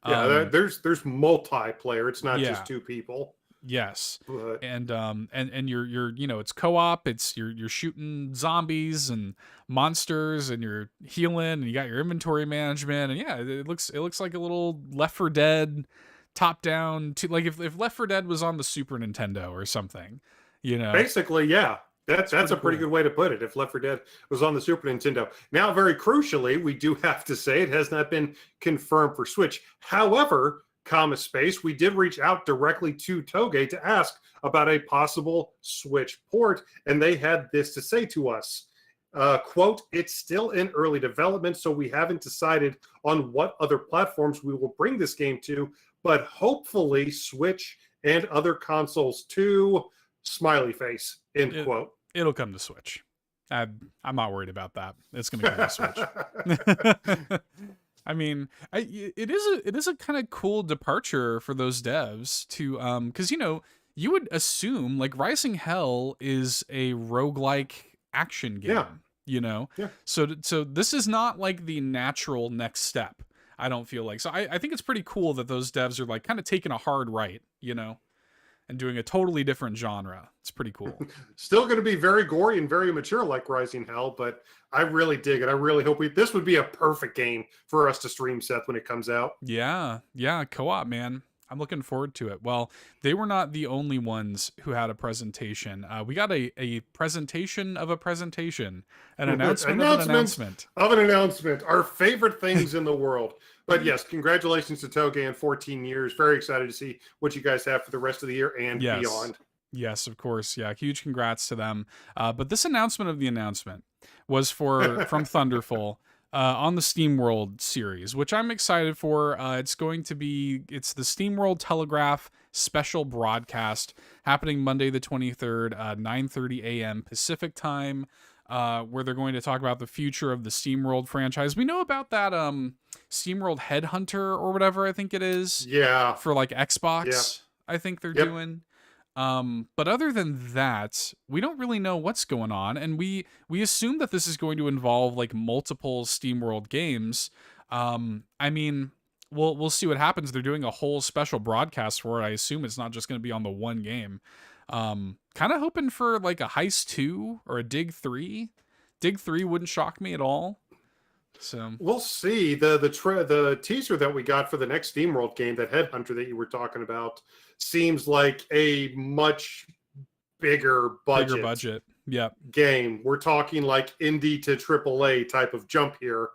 Yeah, there's multiplayer. It's not just 2 people. Yes, But... and you're you know, it's co-op. It's you're shooting zombies and monsters, and you're healing, and you got your inventory management, and yeah, it looks like a little Left 4 Dead top down. To like if Left 4 Dead was on the Super Nintendo or something, you know. Basically, yeah. That's a pretty good way to put it. If Left 4 Dead was on the Super Nintendo. Now, very crucially, we do have to say it has not been confirmed for Switch. However, Space, we did reach out directly to Toge to ask about a possible Switch port, and they had this to say to us. Quote, it's still in early development, so we haven't decided on what other platforms we will bring this game to, but hopefully Switch and other consoles too. Smiley face, end quote. It'll come to Switch. I'm not worried about that. It's going to come to Switch. I mean, it is a kind of cool departure for those devs to because you know, you would assume like Rising Hell is a roguelike action game, you know. Yeah. So this is not like the natural next step. I don't feel like. So I think it's pretty cool that those devs are like kind of taking a hard right, you know, and doing a totally different genre. It's pretty cool. Still going to be very gory and very mature like Rising Hell, but I really dig it. I really hope this would be a perfect game for us to stream, Seth, when it comes out. Yeah, co-op, man. I'm looking forward to it. Well, they were not the only ones who had a presentation. We got a presentation of a presentation, an announcement of an announcement. Of an announcement. Our favorite things in the world. But yes, congratulations to Toge on 14 years. Very excited to see what you guys have for the rest of the year and beyond. Yes, of course. Yeah, huge congrats to them. But this announcement of the announcement was from Thunderful on the SteamWorld series, which I'm excited for. It's the SteamWorld Telegraph special broadcast happening Monday the 23rd, 9:30 a.m. Pacific time, where they're going to talk about the future of the SteamWorld franchise. We know about that SteamWorld Headhunter or whatever I think it is. Yeah. For like Xbox, yeah. I think they're doing. But other than that, we don't really know what's going on, and we assume that this is going to involve like multiple SteamWorld games. I mean, we'll see what happens. They're doing a whole special broadcast for it. I assume it's not just going to be on the one game. Kind of hoping for like a Heist 2 or a Dig 3. Dig 3 wouldn't shock me at all. So we'll see. The teaser that we got for the next SteamWorld game, that Headhunter that you were talking about, seems like a much bigger budget game. We're talking like indie to AAA type of jump here.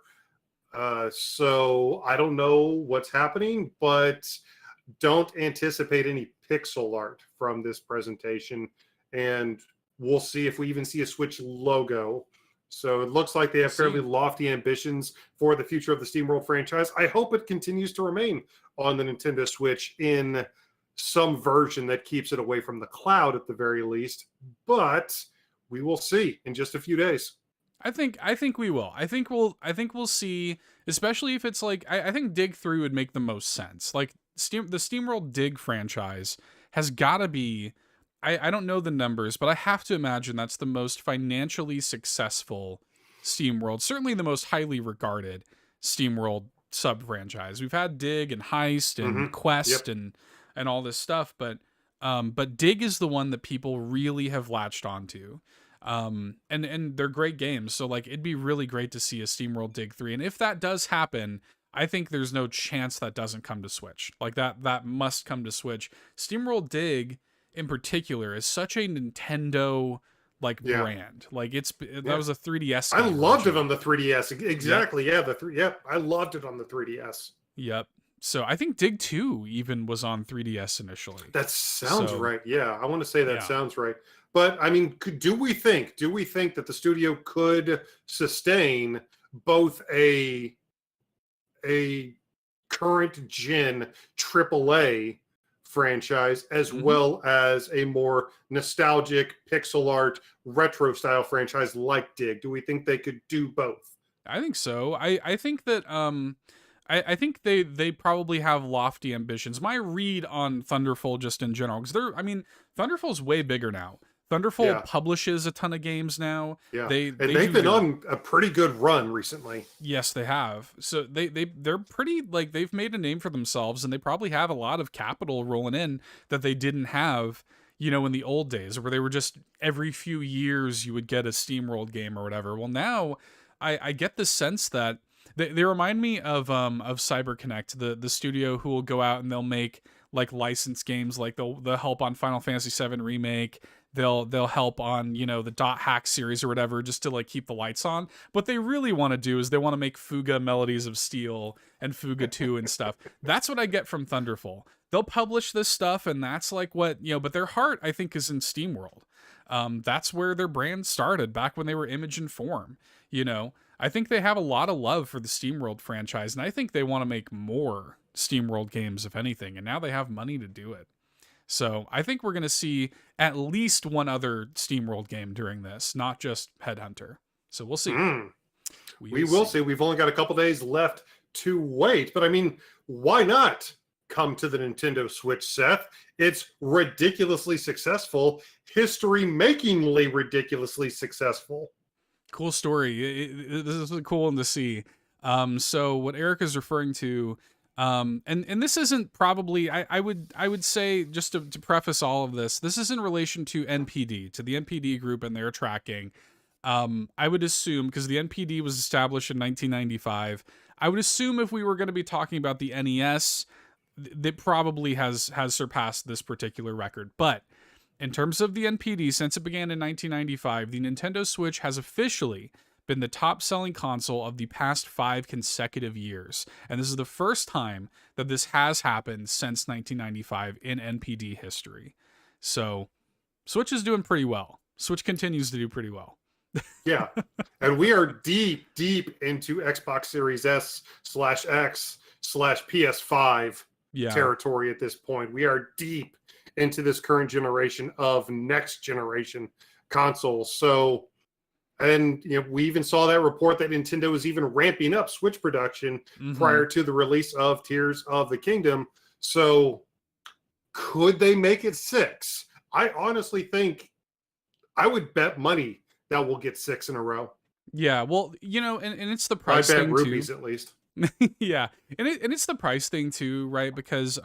So I don't know what's happening, but don't anticipate any pixel art from this presentation, and we'll see if we even see a Switch logo. So it looks like they have fairly lofty ambitions for the future of the SteamWorld franchise. I hope it continues to remain on the Nintendo Switch in some version that keeps it away from the cloud at the very least. But we will see in just a few days. I think we will. I think we'll see, especially if it's like I think Dig 3 would make the most sense. Like the SteamWorld Dig franchise has got to be, I don't know the numbers, but I have to imagine that's the most financially successful SteamWorld, certainly the most highly regarded SteamWorld sub-franchise. We've had Dig and Heist and Quest and all this stuff, but Dig is the one that people really have latched onto. And they're great games, so like it'd be really great to see a SteamWorld Dig 3. And if that does happen, I think there's no chance that doesn't come to Switch. Like that must come to Switch. SteamWorld Dig in particular is such a Nintendo brand. Like that was a 3DS game. I loved it on the 3DS. Exactly. Yeah, I loved it on the 3DS. Yep. So I think Dig 2 even was on 3DS initially. That sounds So right. Yeah, I want to say that yeah. sounds right. But I mean, do we think that the studio could sustain both a current gen AAA franchise as Hmm. well as a more nostalgic pixel art retro style franchise like Dig? Do we think they could do both? I think so. I think that I think they probably have lofty ambitions. My read on Thunderful just in general, because I mean, Thunderful's way bigger now. Thunderful Yeah. publishes a ton of games now. Yeah. And They they've do been their on a pretty good run recently. Yes, they have. So they're pretty, like, they've made a name for themselves, and they probably have a lot of capital rolling in that they didn't have, in the old days, where they were just every few years you would get a SteamWorld game or whatever. Well, now I get the sense that they remind me of CyberConnect, the studio who will go out and they'll make like licensed games, like they'll help on Final Fantasy VII remake. They'll help on the Dot Hack series or whatever, just to like keep the lights on. What they really want to do is they want to make Fuga Melodies of Steel and Fuga 2 and stuff. That's what I get from Thunderful. They'll publish this stuff, and that's like what, but their heart, I think, is in SteamWorld. That's where their brand started back when they were Image and Form. I think they have a lot of love for the SteamWorld franchise, and I think they want to make more SteamWorld games, if anything, and now they have money to do it. So I think we're going to see at least one other SteamWorld game during this, not just Headhunter. So we'll see. We will see. We've only got a couple days left to wait. But I mean, why not come to the Nintendo Switch, Seth? It's ridiculously successful, history-makingly ridiculously successful. Cool story. This is a cool one to see. So what Eric is referring to, and this isn't probably, I would say, just to preface all of this is in relation to NPD, to the NPD group and their tracking. I would assume, because the NPD was established in 1995, I would assume if we were going to be talking about the NES, that probably has surpassed this particular record. But in terms of the NPD, since it began in 1995, the Nintendo Switch has officially been the top-selling console of the past 5 consecutive years. And this is the first time that this has happened since 1995 in NPD history. So, Switch is doing pretty well. Switch continues to do pretty well. Yeah. And we are deep into Xbox Series S/X/PS5 territory at this point. We are deep into this current generation of next generation consoles. So, and we even saw that report that Nintendo was even ramping up Switch production prior to the release of Tears of the Kingdom. So could they make it 6? I honestly think I would bet money that we'll get 6 in a row. Yeah, well, and it's the price thing too. I bet rubies at least. Yeah, and it's the price thing too, right? Because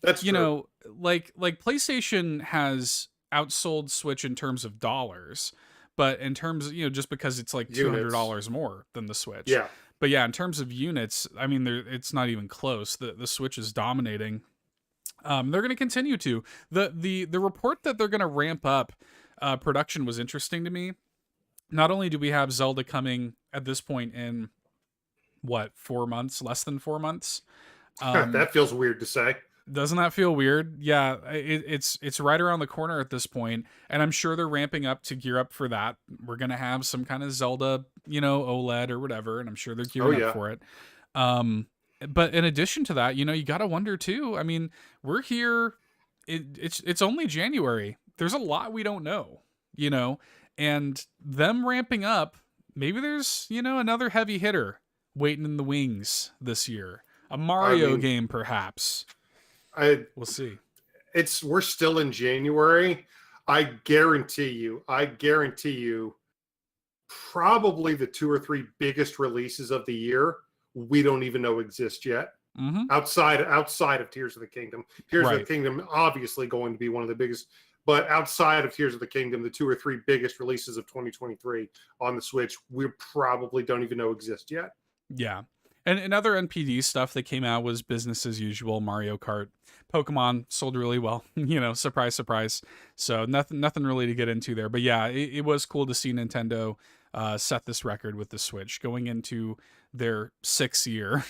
that's true. Like PlayStation has outsold Switch in terms of dollars, but in terms of, just because it's like $200 more than the Switch. Yeah. But yeah, in terms of units, I mean, it's not even close. The Switch is dominating. They're going to continue to. The report that they're going to ramp up production was interesting to me. Not only do we have Zelda coming at this point in what, 4 months, less than 4 months. That feels weird to say. Doesn't that feel weird? Yeah, it's right around the corner at this point, and I'm sure they're ramping up to gear up for that. We're gonna have some kind of Zelda, OLED or whatever, and I'm sure they're gearing up for it. But in addition to that, you got to wonder too. I mean, we're here. It's only January. There's a lot we don't know, and them ramping up. Maybe there's another heavy hitter waiting in the wings this year. A Mario game, perhaps. We'll see. We're still in January. I guarantee you, probably the 2 or 3 biggest releases of the year we don't even know exist yet. Outside of Tears of the Kingdom. Tears of the Kingdom obviously going to be one of the biggest, but outside of Tears of the Kingdom, the 2 or 3 biggest releases of 2023 on the Switch, we probably don't even know exist yet. Yeah. And other NPD stuff that came out was business as usual. Mario Kart, Pokemon sold really well. Surprise, surprise. So nothing really to get into there. But yeah, it was cool to see Nintendo set this record with the Switch going into their 6th year.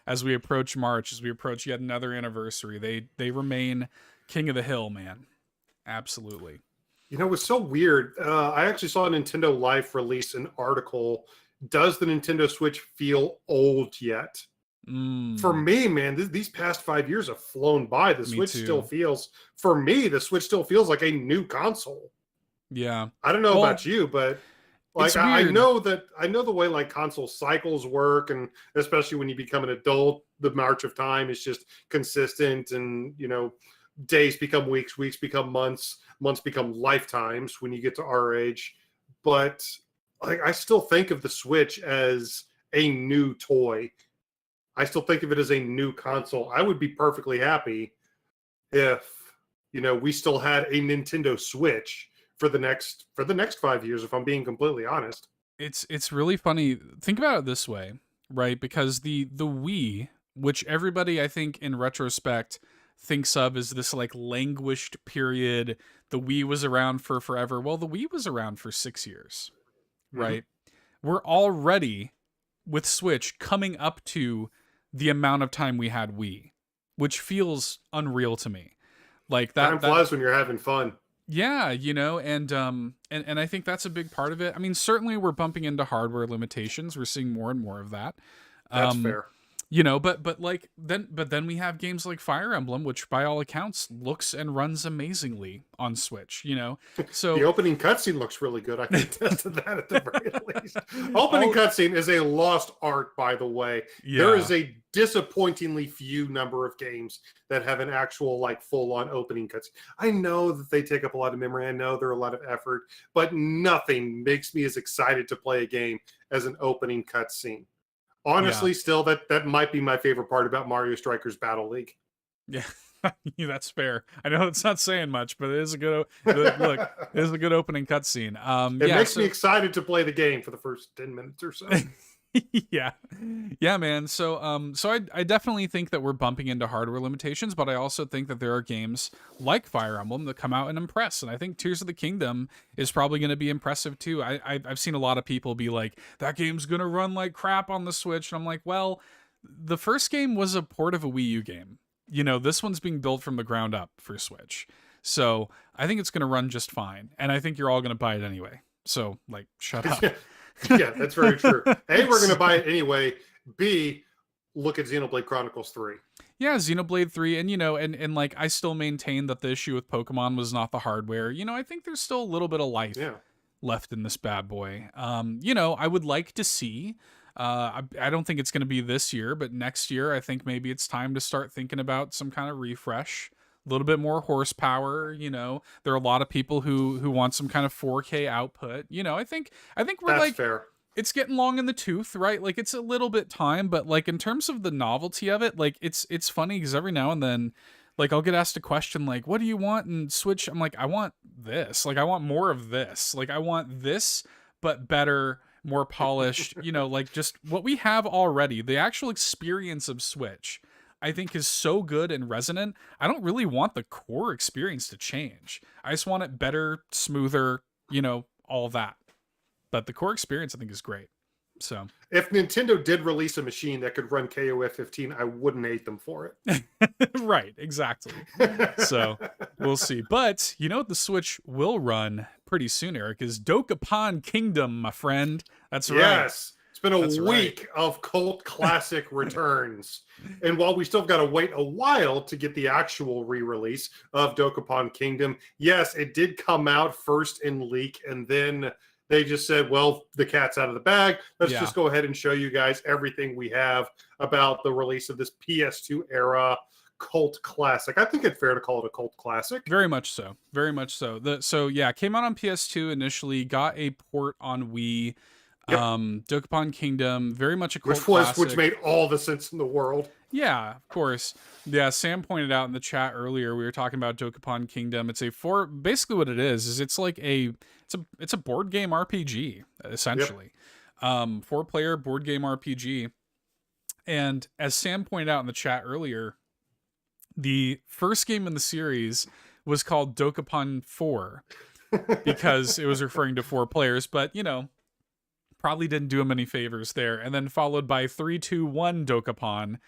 As we approach March, as we approach yet another anniversary, they remain king of the hill, man. Absolutely. It was so weird. I actually saw Nintendo Life release an article. Does the Nintendo Switch feel old yet? For me, man, these past 5 years have flown by. The Switch still feels, for me, the Switch still feels like a new console. Yeah. I don't know about you, but like I know the way like console cycles work, and especially when you become an adult, the march of time is just consistent, and days become weeks, weeks become months, months become lifetimes when you get to our age. But like I still think of the Switch as a new toy. I still think of it as a new console. I would be perfectly happy if we still had a Nintendo Switch for the next 5 years, if I'm being completely honest. It's really funny. Think about it this way, right? Because the Wii, which everybody I think in retrospect thinks of as this like languished period, the Wii was around for forever. Well, the Wii was around for 6 years, right? We're already with Switch coming up to the amount of time we had Wii, which feels unreal to me. Like time flies when you're having fun. Yeah, and I think that's a big part of it. I mean, certainly we're bumping into hardware limitations. We're seeing more and more of that. That's fair. But then we have games like Fire Emblem, which by all accounts looks and runs amazingly on Switch. So the opening cutscene looks really good. I can attest to that at the very least. Opening cutscene is a lost art, by the way. Yeah. There is a disappointingly few number of games that have an actual like full-on opening cutscene. I know that they take up a lot of memory. I know they're a lot of effort, but nothing makes me as excited to play a game as an opening cutscene. Honestly, still, that might be my favorite part about Mario Strikers Battle League. Yeah, that's fair. I know it's not saying much, but it is a good look. It is a good opening cutscene. It makes me excited to play the game for the first 10 minutes or so. yeah, man. So I definitely think that we're bumping into hardware limitations, but I also think that there are games like Fire Emblem that come out and impress, and I think Tears of the Kingdom is probably going to be impressive too. I've seen a lot of people be like, that game's going to run like crap on the Switch, and I'm like, well, the first game was a port of a Wii U game. This one's being built from the ground up for Switch, so I think it's going to run just fine, and I think you're all going to buy it anyway. So like, shut up. Yeah, that's very true. A, we're going to buy it anyway. B, look at Xenoblade Chronicles 3. Yeah, Xenoblade 3. And, and like, I still maintain that the issue with Pokemon was not the hardware. I think there's still a little bit of life left in this bad boy. I would like to see, I don't think it's going to be this year, but next year, I think maybe it's time to start thinking about some kind of refresh. A little bit more horsepower. There are a lot of people who want some kind of 4K output. I think we're That's fair. It's getting long in the tooth, right? Like it's a little bit time, but like in terms of the novelty of it, like it's funny because every now and then, like I'll get asked a question like, "What do you want in Switch?" I'm like, "I want this. Like I want more of this. Like I want this, but better." More polished, like just what we have already. The actual experience of Switch, I think, is so good and resonant. I don't really want the core experience to change. I just want it better, smoother, all that. But the core experience, I think, is great. So if Nintendo did release a machine that could run KOF 15, I wouldn't hate them for it. Right, exactly. So we'll see. But the Switch will run pretty soon, Eric, is Dokapon Kingdom, my friend. That's right. Yes. It's been a week of cult classic returns. And while we still got to wait a while to get the actual re-release of Dokapon Kingdom, yes, it did come out first in leak, and then they just said, well, the cat's out of the bag. Let's just go ahead and show you guys everything we have about the release of this PS2 era cult classic. I think it's fair to call it a cult classic. Very much so. Very much so. It came out on PS2 initially, got a port on Wii. Yep. Dokapon Kingdom, very much a cult classic. Which made all the sense in the world. Yeah, of course. Yeah, Sam pointed out in the chat earlier, we were talking about Dokapon Kingdom. It's basically what it is it's like it's a board game RPG, essentially. Yep. 4-player board game RPG. And as Sam pointed out in the chat earlier, the first game in the series was called Dokapon 4 because it was referring to 4 players, but probably didn't do him any favors there. And then followed by 3-2-1 Dokapon,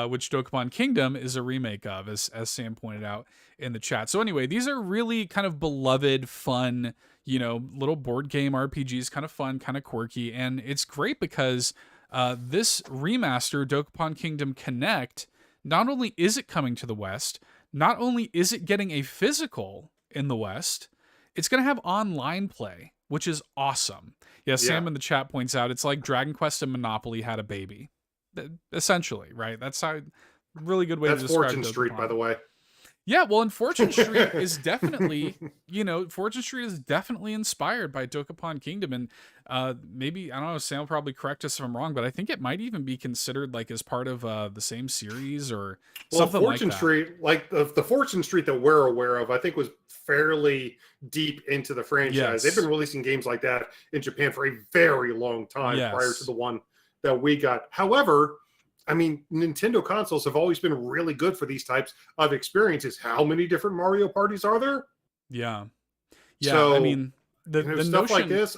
which Dokapon Kingdom is a remake of, as Sam pointed out in the chat. So anyway, these are really kind of beloved, fun, little board game RPGs, kind of fun, kind of quirky. And it's great because this remaster, Dokapon Kingdom Connect, not only is it coming to the West, not only is it getting a physical in the West, it's going to have online play, which is awesome. Yeah, Sam in the chat points out it's like Dragon Quest and Monopoly had a baby. Essentially, right? That's how really good way to describe Fortune Street, by the way. Yeah, well, and Fortune Street is definitely, Fortune Street is definitely inspired by Dokapon Kingdom, and maybe, I don't know, Sam will probably correct us if I'm wrong, but I think it might even be considered like as part of the same series or something like that. Fortune Street, like the Fortune Street that we're aware of, I think was fairly deep into the franchise. Yes. They've been releasing games like that in Japan for a very long time prior to the one that we got. However, I mean, Nintendo consoles have always been really good for these types of experiences. How many different Mario parties are there? Yeah. So, I mean, the stuff notion, like this.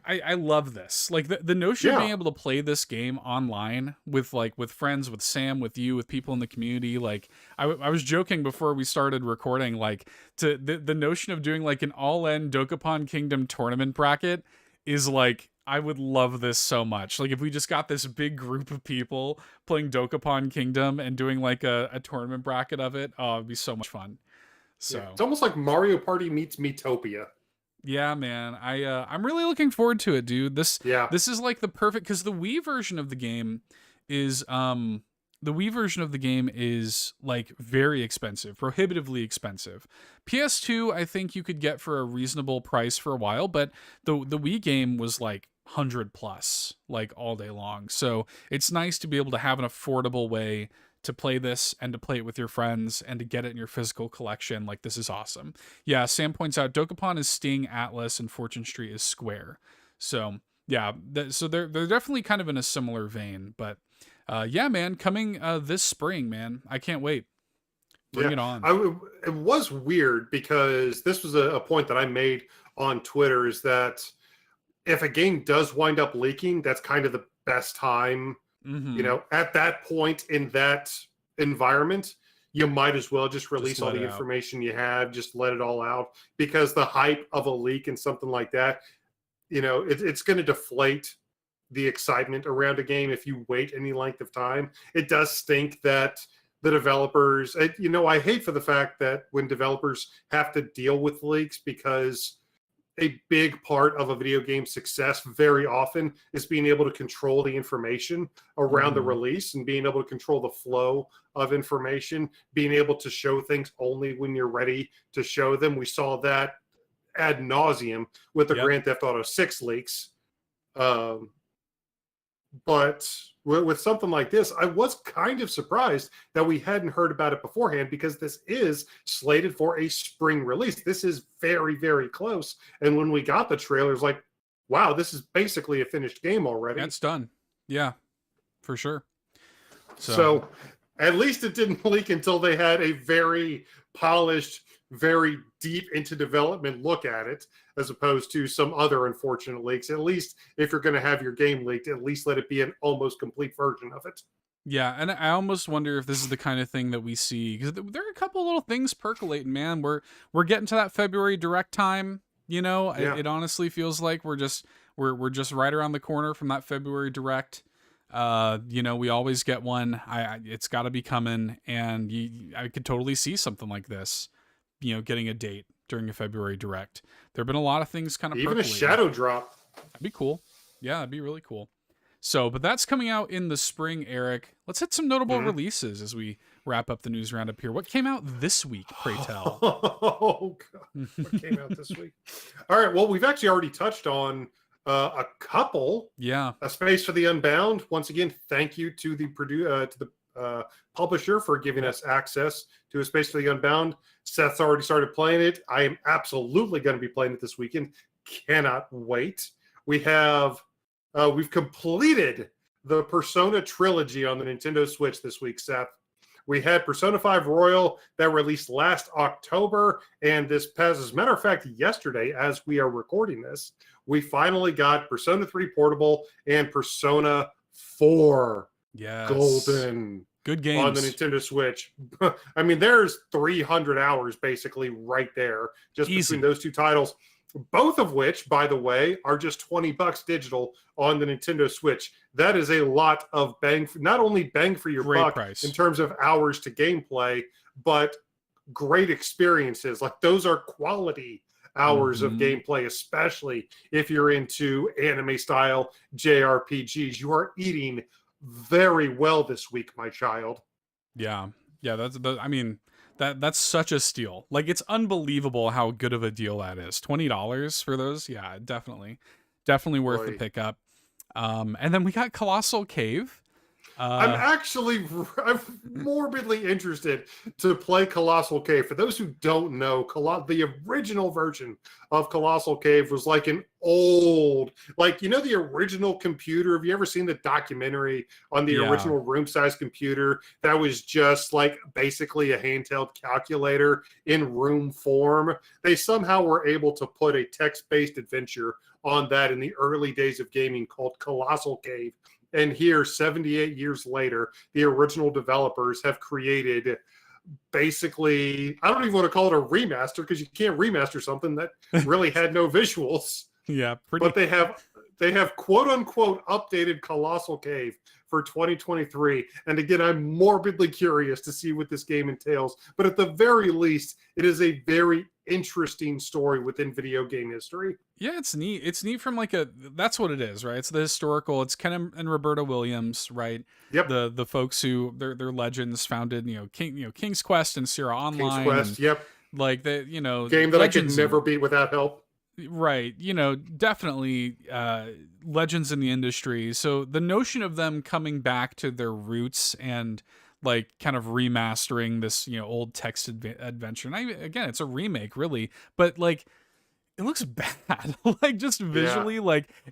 I love this. Like the notion of being able to play this game online with friends, with Sam, with you, with people in the community. Like I was joking before we started recording, like the notion of doing like an all-in Dokapon Kingdom tournament bracket is like, I would love this so much. Like if we just got this big group of people playing Dokapon Kingdom and doing like a tournament bracket of it, oh, it'd be so much fun. So it's almost like Mario Party meets Miitopia. Yeah, man. I'm really looking forward to it, dude. This is like the perfect, because the Wii version of the game is like very expensive, prohibitively expensive. PS2, I think you could get for a reasonable price for a while, but the Wii game was like 100 plus, like all day long. So it's nice to be able to have an affordable way to play this and to play it with your friends and to get it in your physical collection. Like, this is awesome. Yeah, Sam points out Dokapon is Sting, Atlas, and Fortune Street is Square. So yeah, so they're definitely kind of in a similar vein. But yeah, man, coming this spring, man. I can't wait. Bring it on. It was weird because this was a point that I made on Twitter, is that if a game does wind up leaking, that's kind of the best time. At that point in that environment, you might as well just release all the information you have, just let it all out, because the hype of a leak and something like that, it's going to deflate the excitement around a game if you wait any length of time. It does stink that the developers, I hate for the fact that when developers have to deal with leaks, because a big part of a video game success very often is being able to control the information around the release and being able to control the flow of information, being able to show things only when you're ready to show them. We saw that ad nauseum with the Grand Theft Auto 6 leaks. But with something like this, I was kind of surprised that we hadn't heard about it beforehand, because this is slated for a spring release. This is very, very close. And when we got the trailers, like, wow, this is basically a finished game already. It's done. Yeah, for sure. So at least it didn't leak until they had a very polished, very deep into development look at it, as opposed to some other unfortunate leaks. At least if you're going to have your game leaked, at least let it be an almost complete version of it. Yeah, and I almost wonder if this is the kind of thing that we see, because there are a couple little things percolating, man. We're getting to that February Direct time. It honestly feels like we're just right around the corner from that February Direct. We always get one. It's got to be coming, and I could totally see something like this, getting a date during a February Direct. There have been a lot of things kind of even a shadow drop. That'd be cool. Yeah, that'd be really cool. So, but that's coming out in the spring, Eric. Let's hit some notable releases as we wrap up the news roundup here. What came out this week, pray tell? Oh, God. What came out this week? All right. Well, we've actually already touched on a couple. Yeah. A Space for the Unbound. Once again, thank you to the publisher for giving us access to A Space for the Unbound. Seth's already started playing it. I am absolutely going to be playing it this weekend. Cannot wait. We've completed the Persona trilogy on the Nintendo Switch this week, Seth. We had Persona 5 Royal that released last October, and this past, as a matter of fact, yesterday, as we are recording this, we finally got Persona 3 Portable and Persona 4 Golden. Good games on the Nintendo Switch. I mean, there's 300 hours basically right there, just between those two titles. Both of which, by the way, are just $20 digital on the Nintendo Switch. That is a lot of not only bang for your buck in terms of hours to gameplay, but great experiences. Like, those are quality hours of gameplay, especially if you're into anime style JRPGs. You are eating very well this week, my child. Yeah, that's such a steal. Like, it's unbelievable how good of a deal that is. $20 for those. Yeah, definitely worth the pickup. And then we got Colossal Cave. I'm morbidly interested to play Colossal Cave. For those who don't know, the original version of Colossal Cave was like an old, the original computer. Have you ever seen the documentary on the original room-sized computer that was just like basically a handheld calculator in room form? They somehow were able to put a text-based adventure on that in the early days of gaming called Colossal Cave. And here, 78 years later, the original developers have created basically, I don't even want to call it a remaster, because you can't remaster something that really had no visuals. Yeah, but they have quote unquote updated Colossal Cave for 2023. And again, I'm morbidly curious to see what this game entails. But at the very least, it is a very interesting story within video game history. Yeah, it's neat. It's neat from that's what it is, right? It's the historical. It's Ken and Roberta Williams, right? Yep. The folks who they're legends, founded, King's Quest and Sierra Online. King's Quest, and, yep. Like game that I could never beat without help. Right. Definitely legends in the industry. So the notion of them coming back to their roots and kind of remastering this, old text adventure. And again, it's a remake really, but it looks bad. Just visually,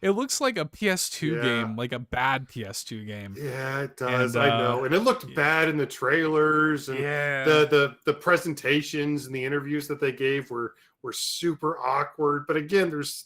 it looks like a PS2 game, like a bad PS2 game. Yeah, it does. And, I know. And it looked bad in the trailers, and the presentations and the interviews that they gave were super awkward. But again, there's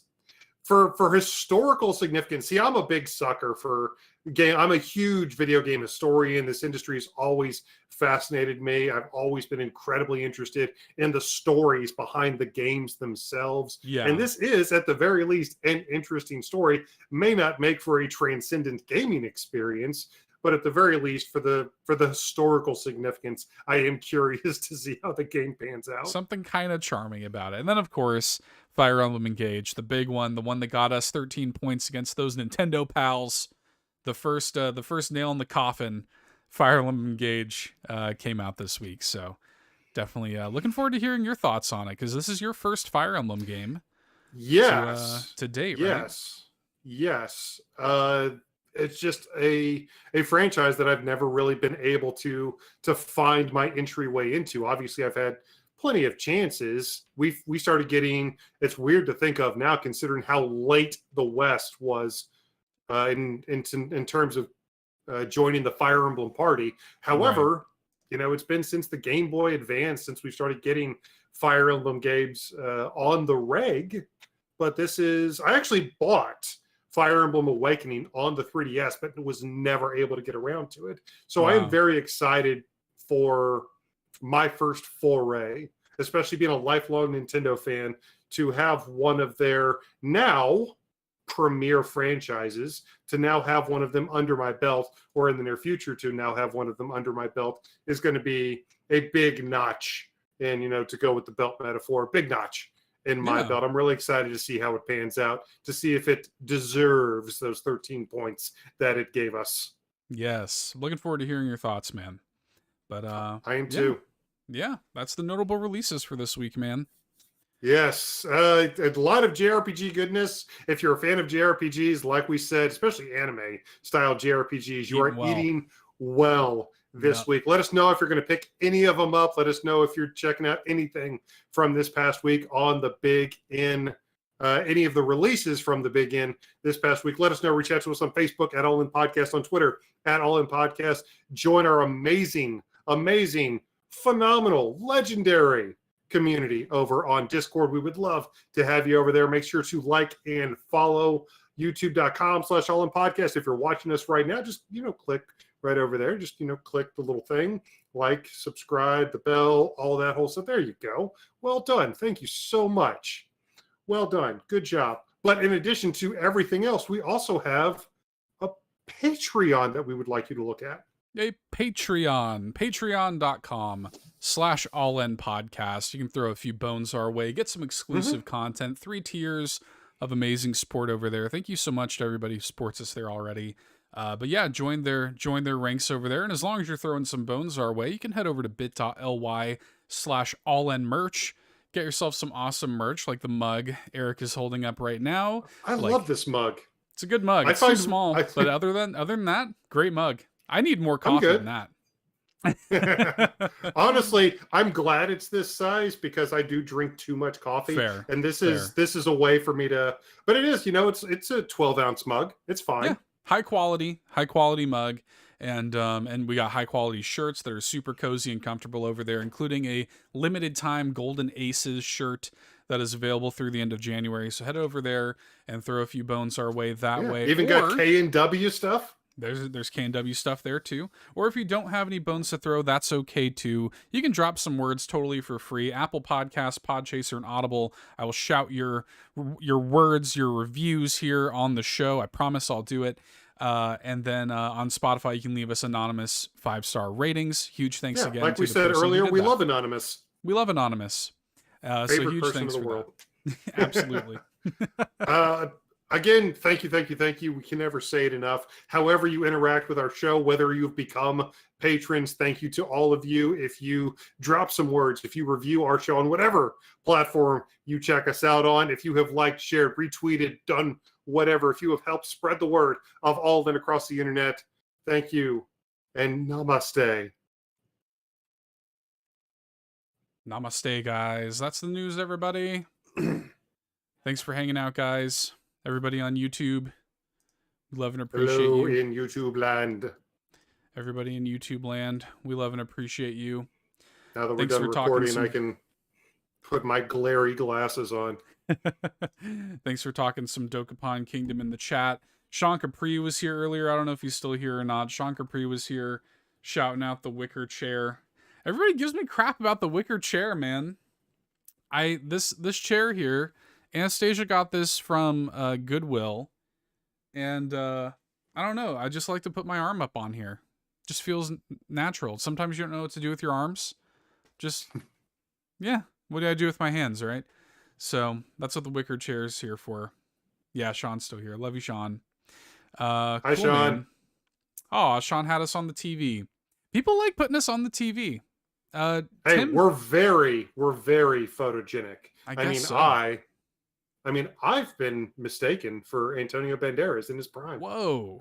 for historical significance. See, I'm a big sucker for game. I'm a huge video game historian. This industry has always fascinated me. I've always been incredibly interested in the stories behind the games themselves. Yeah. And this is, at the very least, an interesting story. May not make for a transcendent gaming experience, but at the very least, for the historical significance, I am curious to see how the game pans out. Something kind of charming about it. And then, of course, Fire Emblem Engage, the big one, the one that got us 13 points against those Nintendo pals. The first nail in the coffin. Fire Emblem Engage came out this week, so definitely looking forward to hearing your thoughts on it, because this is your first Fire Emblem game. Yes, to date, right? Yes. It's just a franchise that I've never really been able to find my entryway into. Obviously, I've had plenty of chances. We started getting. It's weird to think of now, considering how late the West was in terms of joining the Fire Emblem party. However, it's been since the Game Boy Advance since we started getting Fire Emblem games on the reg. But I actually bought Fire Emblem Awakening on the 3DS, but was never able to get around to it. So I am very excited for my first foray, especially being a lifelong Nintendo fan, to have one of their now premier franchises, to now have one of them under my belt, or in the near future to now have one of them under my belt, is going to be a big notch. And, to go with the belt metaphor, big notch in my belt. I'm really excited to see how it pans out, to see if it deserves those 13 points that it gave us. Yes. Looking forward to hearing your thoughts, man. But I am too. Yeah, that's the notable releases for this week, man. Yes, a lot of JRPG goodness. If you're a fan of JRPGs, like we said, especially anime style JRPGs, you are eating well this week. Let us know if you're going to pick any of them up. Let us know if you're checking out anything from this past week on the Big N any of the releases from the Big N this past week, let us know. Reach out to us on Facebook at All In Podcast, on Twitter at All In Podcast. Join our amazing, phenomenal, legendary community over on Discord. We would love to have you over there. Make sure to like and follow youtube.com/All In Podcast. If you're watching us right now, just, click right over there. Just, click the little thing, like, subscribe, the bell, all that whole stuff. There you go. Well done. Thank you so much. Well done. Good job. But in addition to everything else, we also have a Patreon that we would like you to look at. A Patreon, patreon.com/allinpodcast. You can throw a few bones our way, get some exclusive content, 3 tiers of amazing sport over there. Thank you so much to everybody who supports us there already. But yeah, join their ranks over there. And as long as you're throwing some bones our way, you can head over to bit.ly/allinmerch. Get yourself some awesome merch like the mug Eric is holding up right now. I love this mug. It's a good mug. It's too small, but other than that, great mug. I need more coffee than that. Honestly, I'm glad it's this size because I do drink too much coffee. Fair. And this is a way for me to, but it is, it's a 12-ounce mug. It's fine. Yeah. High quality mug. And we got high quality shirts that are super cozy and comfortable over there, including a limited time Golden Aces shirt that is available through the end of January. So head over there and throw a few bones our way that way. Even got K&W stuff. There's K&W stuff there too. Or if you don't have any bones to throw, that's okay too. You can drop some words totally for free. Apple Podcasts, Podchaser, and Audible. I will shout your words, your reviews here on the show. I promise I'll do it. And then on Spotify, you can leave us anonymous 5-star ratings. Huge thanks again. Like we said earlier, we love anonymous. We love anonymous. So huge thanks for that. Absolutely. Again, thank you. We can never say it enough. However you interact with our show, whether you've become patrons, thank you to all of you. If you drop some words, if you review our show on whatever platform you check us out on, if you have liked, shared, retweeted, done whatever, if you have helped spread the word of All In across the internet, thank you, and namaste. Namaste, guys. That's the news, everybody. Thanks for hanging out, guys. Everybody on YouTube, we love and appreciate you. In YouTube land. Everybody in YouTube land, we love and appreciate you. Now that we're done recording, I can put my glary glasses on. Thanks for talking some Dokapon Kingdom in the chat. Sean Capri was here earlier. I don't know if he's still here or not. Sean Capri was here shouting out the wicker chair. Everybody gives me crap about the wicker chair, man. This chair here, Anastasia got this from Goodwill, and I don't know. I just like to put my arm up on here. Just feels natural. Sometimes you don't know what to do with your arms. Just, yeah. What do I do with my hands, right? So that's what the wicker chair is here for. Yeah, Sean's still here. Love you, Sean. Hi, cool, Sean. Man. Oh, Sean had us on the TV. People like putting us on the TV. Hey, Tim, we're very photogenic. I mean, I've been mistaken for Antonio Banderas in his prime. Whoa,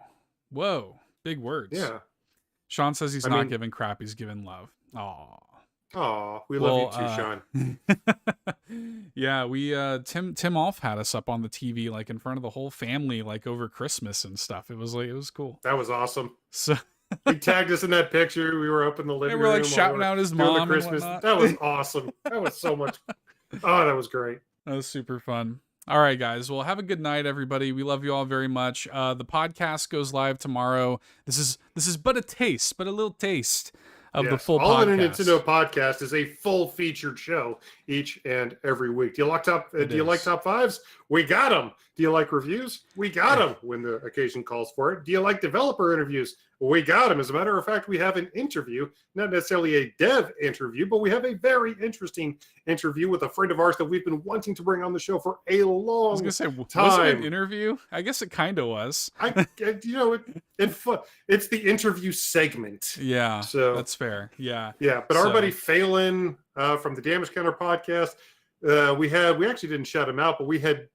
big words. Yeah. Sean says he's not giving crap; he's giving love. Aw, we love you too, Sean. Yeah, we Tim Alf had us up on the TV, like in front of the whole family, like over Christmas and stuff. It was cool. That was awesome. So he tagged us in that picture. We were up in the living room. We're like shouting out his mom. Christmas. That was awesome. That was so much. Oh, that was great. That was super fun. All right, guys. Well, have a good night, everybody. We love you all very much. The podcast goes live tomorrow. This is but a little taste of the full All podcast. In a Nintendo podcast is a full featured show each and every week. Do you like top fives? We got them. Do you like reviews? We got them when the occasion calls for it. Do you like developer interviews? We got them. As a matter of fact, we have an interview, not necessarily a dev interview, but we have a very interesting interview with a friend of ours that we've been wanting to bring on the show for a long time. I was going to say, was it an interview? I guess it kind of was. It's the interview segment. Yeah, so that's fair. Yeah. But our buddy Phelan from the Damage Counter podcast, we actually didn't shout him out, but we had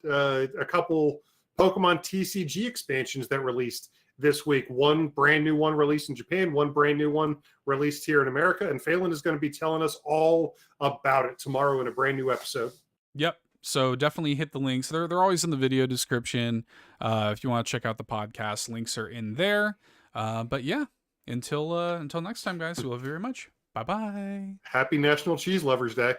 a couple Pokemon TCG expansions that released this week. One brand new one released in Japan, one brand new one released here in America, and Phelan is going to be telling us all about it tomorrow in a brand new episode. Yep. So definitely hit the links. They're always in the video description. If you want to check out the podcast, links are in there. But yeah, until next time, guys, we love you very much. Bye bye. Happy National Cheese Lovers Day.